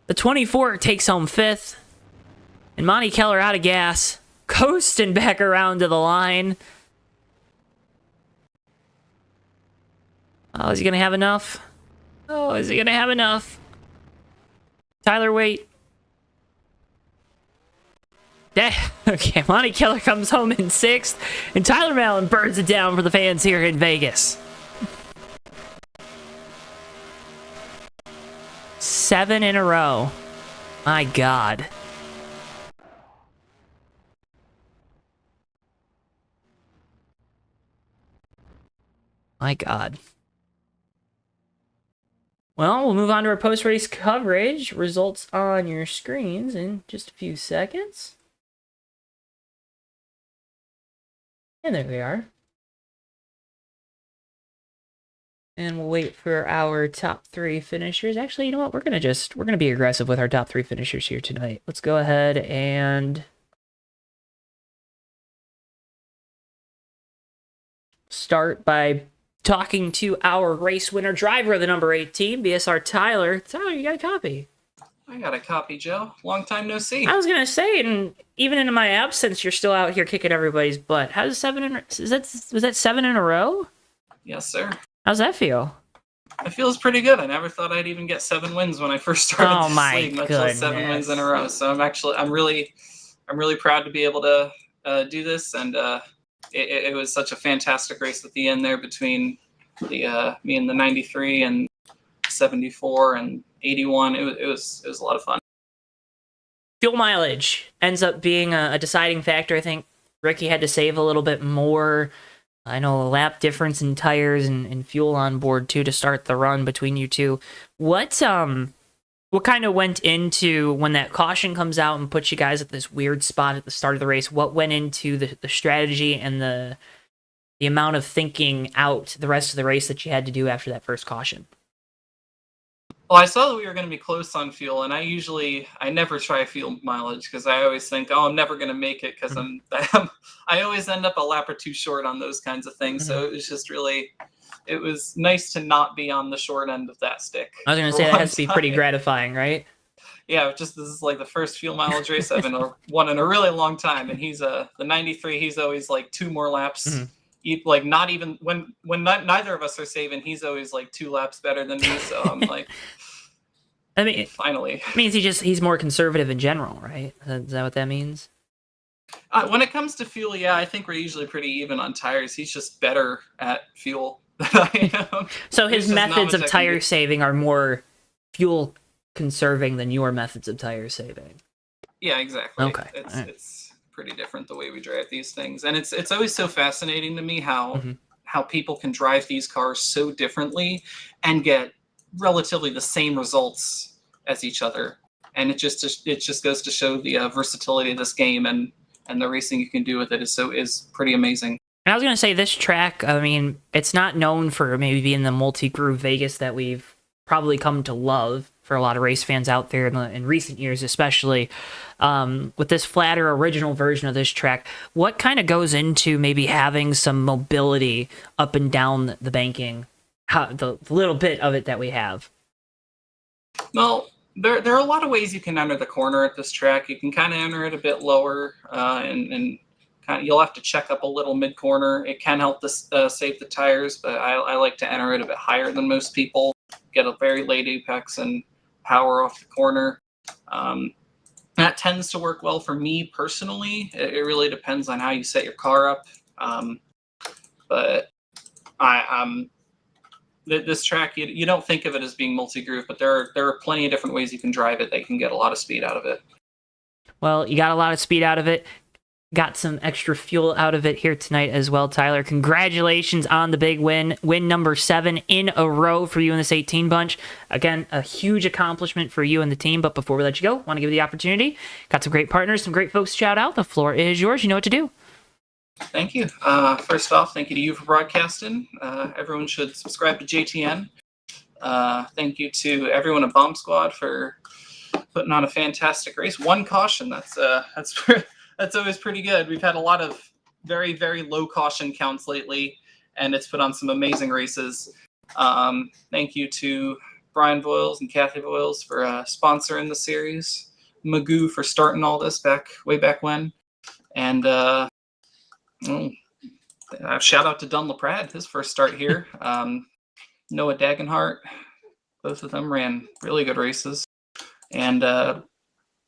The 24 takes home 5th. And Monty Keller out of gas. Coasting back around to the line. Oh, is he going to have enough? Oh, is he going to have enough? Tyler, wait. Okay, Monty Keller comes home in 6th, and Tyler Mallon burns it down for the fans here in Vegas. 7 in a row. My God. My God. Well, we'll move on to our post-race coverage. Results on your screens in just a few seconds. And there we are. And we'll wait for our top 3 finishers. Actually, you know what? We're gonna be aggressive with our top 3 finishers here tonight. Let's go ahead and start by talking to our race winner, driver of the number 18, BSR Tyler. Tyler, you got a copy? I got a copy, Joe. Long time no see. I was gonna say, and even in my absence, you're still out here kicking everybody's butt. How's 7 in? Was that 7 in a row? Yes, sir. How's that feel? It feels pretty good. I never thought I'd even get 7 wins when I first started this league, much less 7 wins in a row. So I'm really proud to be able to do this, and it was such a fantastic race at the end there between the me and the 93 and 74 and 81. It was a lot of fun. Fuel mileage ends up being a deciding factor. I think Ricky had to save a little bit more. I know a lap difference in tires and fuel on board too to start the run between you two. What kind of went into when that caution comes out and puts you guys at this weird spot at the start of the race? What went into the strategy and the amount of thinking out the rest of the race that you had to do after that first caution? Well, I saw that we were going to be close on fuel, and I never try fuel mileage because I always think, oh, I'm never going to make it because I always end up a lap or 2 short on those kinds of things. So it was just it was nice to not be on the short end of that stick. I was going to say that has to be pretty gratifying, right? Yeah, this is like the first fuel mileage race I've won in a really long time, and he's the 93. He's always like 2 more laps. Mm-hmm. Like not even when neither of us are saving, he's always like 2 laps better than me. So I'm like, I mean, finally, it means he's more conservative in general, right? Is that what that means? When it comes to fuel, yeah, I think we're usually pretty even on tires. He's just better at fuel than I am. So his methods of tire saving are more fuel conserving than your methods of tire saving. Yeah, exactly. Okay, it's pretty different the way we drive these things, and it's always so fascinating to me how people can drive these cars so differently and get relatively the same results as each other. And it just goes to show the versatility of this game and and the racing you can do with it is pretty amazing. And I was gonna say, this track, I mean, it's not known for maybe being the multi-groove Vegas that we've probably come to love for a lot of race fans out there in recent years, especially with this flatter original version of this track. What kind of goes into maybe having some mobility up and down the banking, the little bit of it that we have? Well, there are a lot of ways you can enter the corner at this track. You can kind of enter it a bit lower, and kind of, you'll have to check up a little mid-corner. It can help to save the tires, but I like to enter it a bit higher than most people. Get a very late apex and power off the corner. That tends to work well for me personally. It really depends on how you set your car up. But this track, you don't think of it as being multi-groove, but there are plenty of different ways you can drive it that you can get a lot of speed out of it. Well, you got a lot of speed out of it. Got some extra fuel out of it here tonight as well, Tyler. Congratulations on the big win. Win number 7 in a row for you in this 18 bunch. Again, a huge accomplishment for you and the team. But before we let you go, want to give you the opportunity. Got some great partners, some great folks to shout out. The floor is yours. You know what to do. Thank you. First off, thank you to you for broadcasting. Everyone should subscribe to JTN. Thank you to everyone at Bomb Squad for putting on a fantastic race. 1 caution. That's always pretty good. We've had a lot of very, very low caution counts lately, and it's put on some amazing races. Thank you to Brian Voiles and Kathy Voiles for sponsoring the series. Magoo for starting all this way back when. And shout out to Dunn LaPrade, his first start here. Noah Dagenhart, both of them ran really good races. And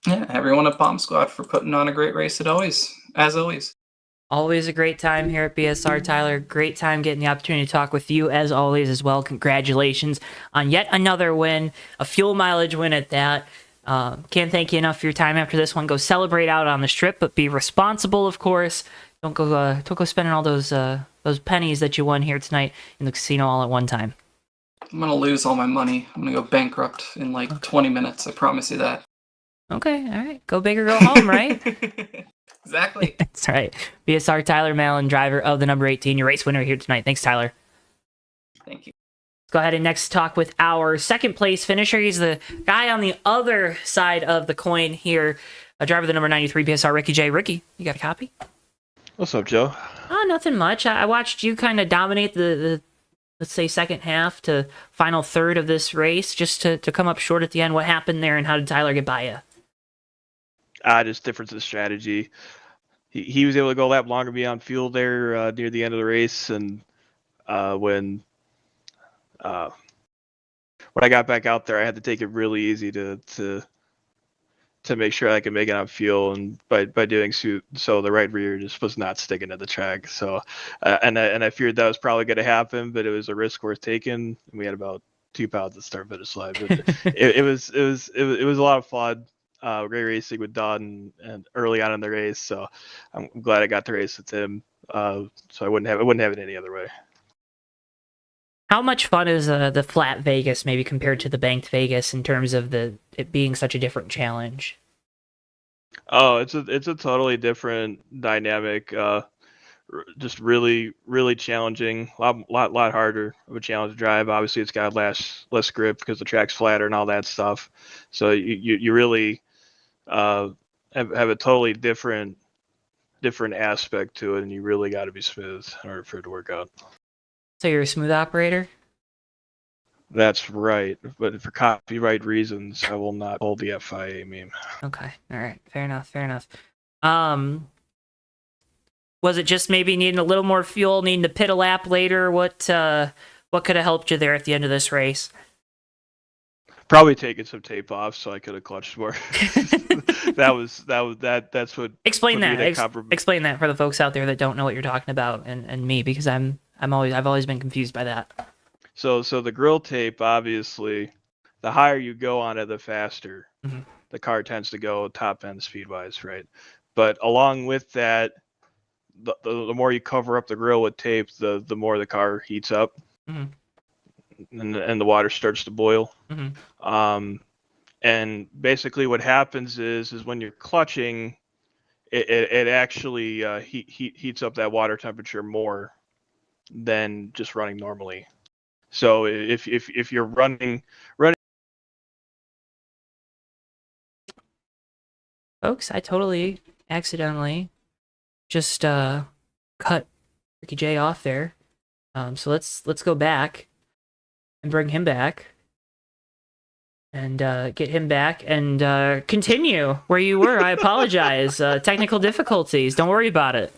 everyone at Bomb Squad for putting on a great race as always. Always a great time here at BSR, Tyler. Great time getting the opportunity to talk with you as always as well. Congratulations on yet another win, a fuel mileage win at that. Can't thank you enough for your time after this one. Go celebrate out on the strip, but be responsible, of course. Don't go spending all those pennies that you won here tonight in the casino all at one time. I'm gonna lose all my money. I'm gonna go bankrupt in like 20 minutes. I promise you that. Okay, all right. Go big or go home, right? Exactly. That's right. BSR Tyler Mallon, driver of the number 18, your race winner here tonight. Thanks, Tyler. Thank you. Let's go ahead and next talk with our second place finisher. He's the guy on the other side of the coin here, a driver of the number 93 BSR, Ricky J. Ricky, you got a copy? What's up, Joe? Oh, nothing much. I watched you kind of dominate the let's say second half to final third of this race, just to come up short at the end. What happened there, and how did Tyler get by you? Just difference in strategy. He was able to go a lap longer, be on fuel there near the end of the race, and when I got back out there, I had to take it really easy to make sure I could make it on fuel, and by doing so the right rear just was not sticking to the track. So and I feared that was probably going to happen, but it was a risk worth taking. We had about 2 pounds at start finish line, but it was a lot of fun. Great racing with Don and early on in the race, so I'm glad I got to race with him. So I wouldn't have it any other way. How much fun is the flat Vegas maybe compared to the banked Vegas in terms of it being such a different challenge? Oh, it's a totally different dynamic. Just really, really challenging. Lot harder of a challenge to drive. Obviously, it's got less grip because the track's flatter and all that stuff. So you really have a totally different aspect to it, and you really got to be smooth in order for it to work out. So you're a smooth operator? That's right, but for copyright reasons, I will not hold the FIA meme. Okay, all right, fair enough. Was it just maybe needing a little more fuel, needing to pit a lap later? What could have helped you there at the end of this race? Probably taking some tape off so I could have clutched more. That's what. Explain that. Explain that for the folks out there that don't know what you're talking about, and me, because I've always been confused by that. So the grill tape, obviously, the higher you go on it, the faster the car tends to go top end speed wise, right? But along with that, the more you cover up the grill with tape, the more the car heats up, and the water starts to boil. And basically what happens is when you're clutching, it actually heats up that water temperature more than just running normally. So if you're running, Folks, I totally accidentally just cut Ricky J off there. So let's go back and bring him back and get him back and continue where you were. I apologize. Technical difficulties. Don't worry about it.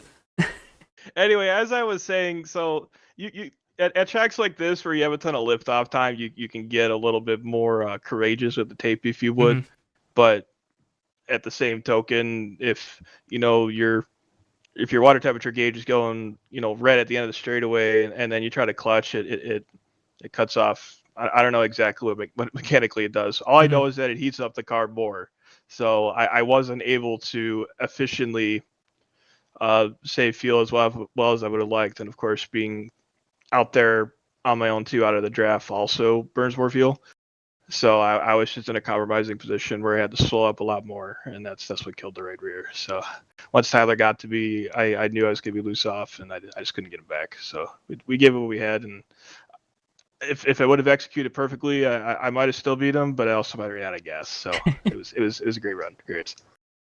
Anyway, as I was saying, so you at tracks like this where you have a ton of lift-off time, you can get a little bit more courageous with the tape if you would. But at the same token, if your water temperature gauge is going red at the end of the straightaway, and then you try to clutch it cuts off. I don't know exactly what mechanically it does. All I know is that it heats up the car more. So I wasn't able to efficiently save fuel as well as I would have liked. And of course, being out there on my own too out of the draft also burns more fuel. So I was just in a compromising position where I had to slow up a lot more, and that's what killed the right rear. So once Tyler got to be, I knew I was going to be loose off, and I just couldn't get him back. So we gave it what we had, and if I would have executed perfectly, I might have still beat him, but I also might have ran out of gas. So it was a great run. Great.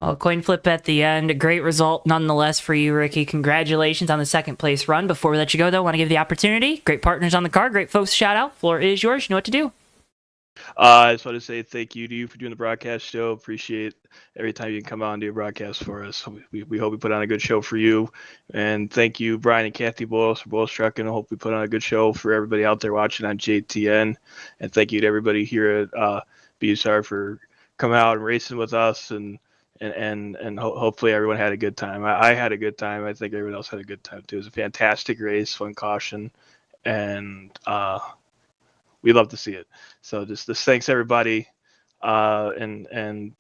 Well, coin flip at the end. A great result nonetheless for you, Ricky. Congratulations on the second place run. Before we let you go, though, I want to give the opportunity. Great partners on the car. Great folks. Shout out. Floor is yours. You know what to do. I just want to say thank you to you for doing the broadcast show. Appreciate every time you can come out and do a broadcast for us. We hope we put on a good show for you. And thank you, Brian and Kathy Boyles for Boyles Trucking. I hope we put on a good show for everybody out there watching on JTN. And thank you to everybody here at BSR for coming out and racing with us. And hopefully everyone had a good time. I had a good time. I think everyone else had a good time too. It was a fantastic race, fun caution, and we love to see it. So just thanks everybody, and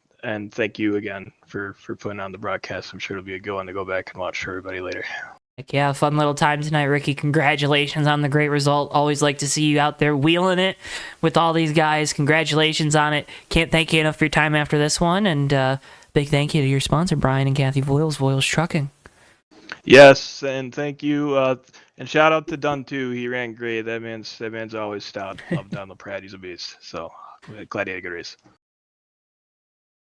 thank you again for putting on the broadcast. I'm sure it'll be a good one to go back and watch for everybody later. Heck yeah, fun little time tonight, Ricky. Congratulations on the great result. Always like to see you out there wheeling it with all these guys. Congratulations on it. Can't thank you enough for your time after this one, and big thank you to your sponsor, Brian and Kathy Boyles, Boyles Trucking. Yes, and thank you, and shout out to Dunn too. He ran great. That man's always stout. Love Dunn LaPrade. He's a beast. So glad he had a good race.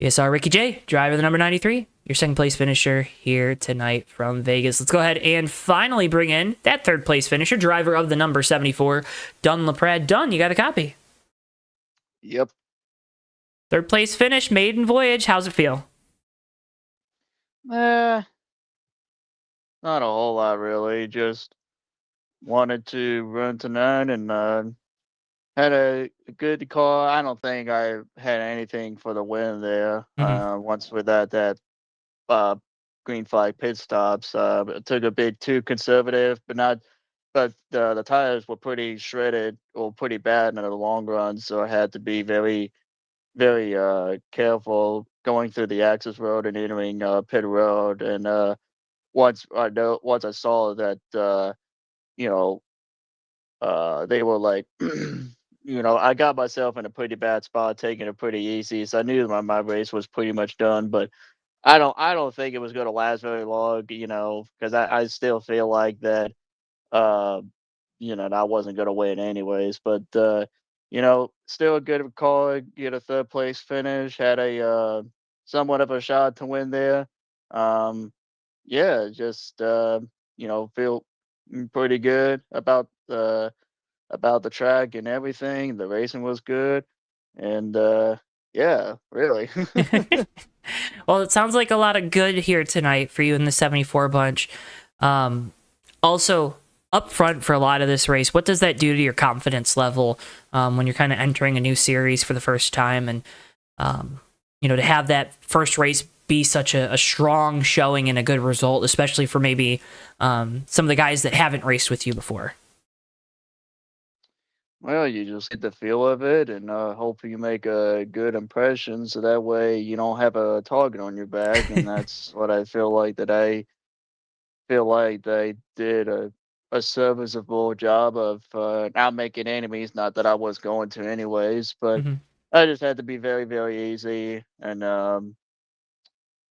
BSR Ricky J, driver the number 93, your second place finisher here tonight from Vegas. Let's go ahead and finally bring in that third place finisher, driver of the number 74, Dunn LaPrade. Dunn, you got a copy? Yep. Third place finish, maiden voyage. How's it feel? Not a whole lot, really. Just wanted to run tonight and had a good call. I don't think I had anything for the win there. Once with that green flag pit stops, it took a bit too conservative, but the tires were pretty shredded or pretty bad in the long run, so I had to be very, very careful going through the access road and entering pit road. And once I saw that, they were like, I got myself in a pretty bad spot, taking it pretty easy. So I knew my race was pretty much done, but I don't think it was going to last very long, because I still feel like that, that I wasn't going to win anyways. But, still a good call, get a third place finish, had a somewhat of a shot to win there. Yeah, just feel pretty good about the track and everything. The racing was good, and yeah, really. Well, it sounds like a lot of good here tonight for you in the 74 bunch. Also, up front for a lot of this race, what does that do to your confidence level when you're kind of entering a new series for the first time, and to have that first race be such a strong showing and a good result, especially for maybe some of the guys that haven't raced with you before? Well, you just get the feel of it, and hope you make a good impression, so that way you don't have a target on your back. And that's what I feel like they did a serviceable job of not making enemies. Not that I was going to anyways, but I just had to be very, very easy, and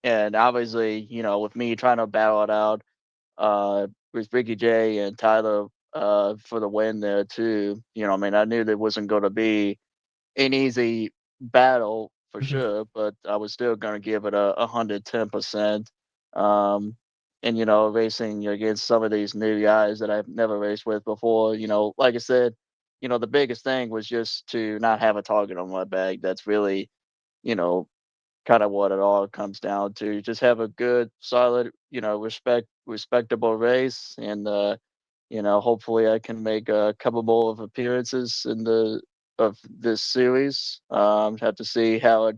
and obviously, with me trying to battle it out with Ricky J and Tyler for the win there too. I mean, I knew there wasn't going to be an easy battle for sure, but I was still going to give it 110%. And racing against some of these new guys that I've never raced with before. Like I said, the biggest thing was just to not have a target on my back. That's really, you know, kind of what it all comes down to. Just have a good, solid, respectable race, and hopefully I can make a couple more of appearances of this series. Have to see how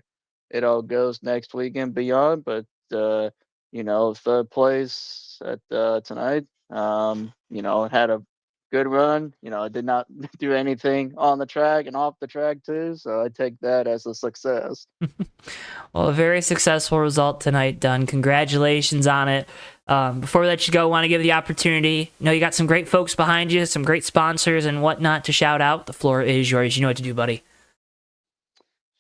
it all goes next week and beyond, but third place at tonight. Had a good run. I did not do anything on the track and off the track too, so I take that as a success. Well, a very successful result tonight, Dunn. Congratulations on it. Before we let you go, I want to give the opportunity. You got some great folks behind you, some great sponsors and whatnot to shout out. The floor is yours. You know what to do, buddy.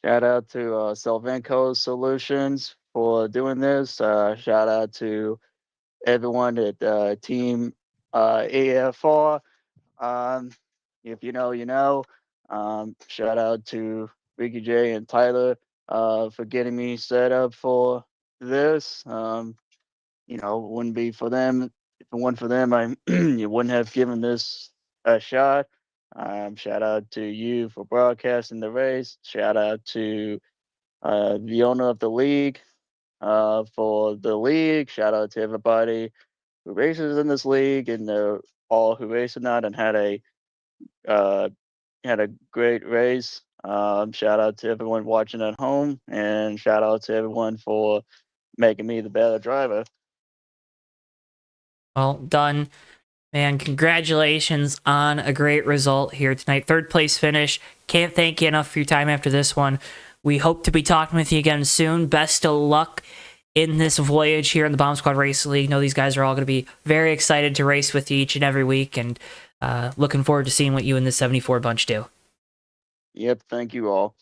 Shout out to Selvenco Solutions for doing this. Shout out to everyone at Team AFR. If you know, you know. Shout out to Ricky J and Tyler for getting me set up for this. Wouldn't be for them. If it weren't for them, you wouldn't have given this a shot. Shout out to you for broadcasting the race. Shout out to the owner of the league for the league. Shout out to everybody who races in this league and all who race in that and had a great race. Shout out to everyone watching at home, and shout out to everyone for making me the better driver. Well done, man. Congratulations on a great result here tonight. Third place finish. Can't thank you enough for your time after this one. We hope to be talking with you again soon. Best of luck in this voyage here in the Bomb Squad Race League. These guys are all going to be very excited to race with you each and every week, and looking forward to seeing what you and the 74 bunch do. Yep, thank you all.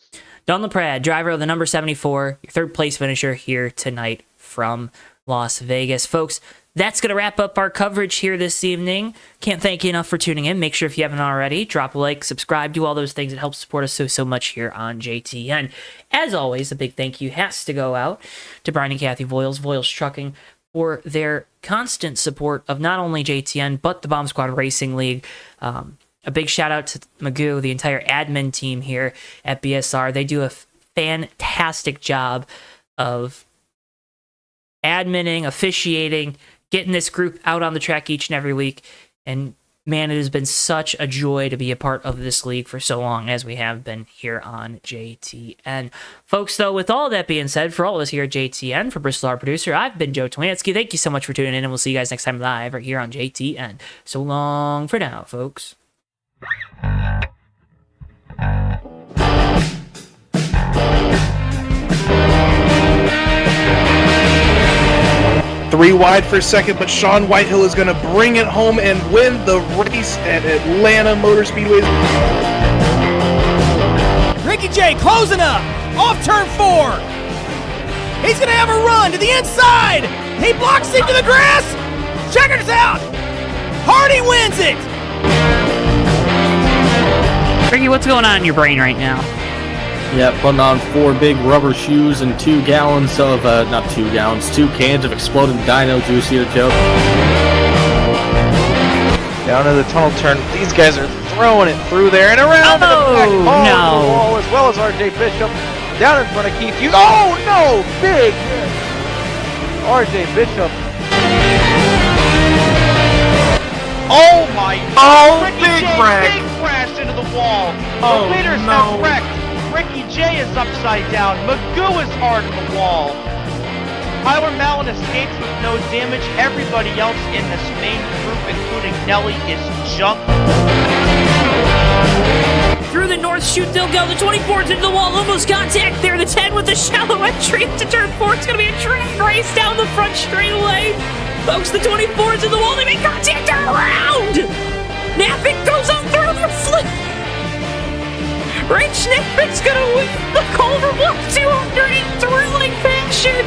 Don LaPrade, driver of the number 74, your third place finisher here tonight from Las Vegas. Folks, that's going to wrap up our coverage here this evening. Can't thank you enough for tuning in. Make sure if you haven't already, drop a like, subscribe, do all those things. It helps support us so much here on JTN. As always, a big thank you has to go out to Brian and Kathy Voiles Trucking, for their constant support of not only JTN, but the Bomb Squad Racing League. A big shout out to Magoo, the entire admin team here at BSR. They do a fantastic job of adminning, officiating, getting this group out on the track each and every week. And man, it has been such a joy to be a part of this league for so long as we have been here on JTN. Folks, though, with all that being said, for all of us here at JTN, for Bristol, our producer, I've been JoeTowNetwork. Thank you so much for tuning in, and we'll see you guys next time live right here on JTN. So long for now, folks. Three wide for second, but Sean Whitehill is going to bring it home and win the race at Atlanta Motor Speedway. Ricky J closing up, off turn 4. He's going to have a run to the inside. He blocks into the grass. Checkers out. Hardy wins it. Ricky, what's going on in your brain right now? Yeah, putting on 4 big rubber shoes and 2 gallons of, 2 cans of exploding dino juice here, Joe. Down to the tunnel turn. These guys are throwing it through there and around to the back of the wall, as well as RJ Bishop. Down in front of Keith Hughes. Oh, no! Big RJ Bishop. Oh, my God. Big crash into the wall. The leaders have wrecked. Ricky J is upside down. Magoo is hard on the wall. Tyler Mallon escapes with no damage. Everybody else in this main group, including Nelly, is jumped. Through the north chute they'll go. The 24's into the wall. Almost contact there. The 10 with the shallow entry into turn 4. It's going to be a drag race down the front straightaway. Folks, the 24's in the wall. They make contact around. Napick goes on through the flip. Rich Napick's going to win the Culver Block 200 in thrilling fashion.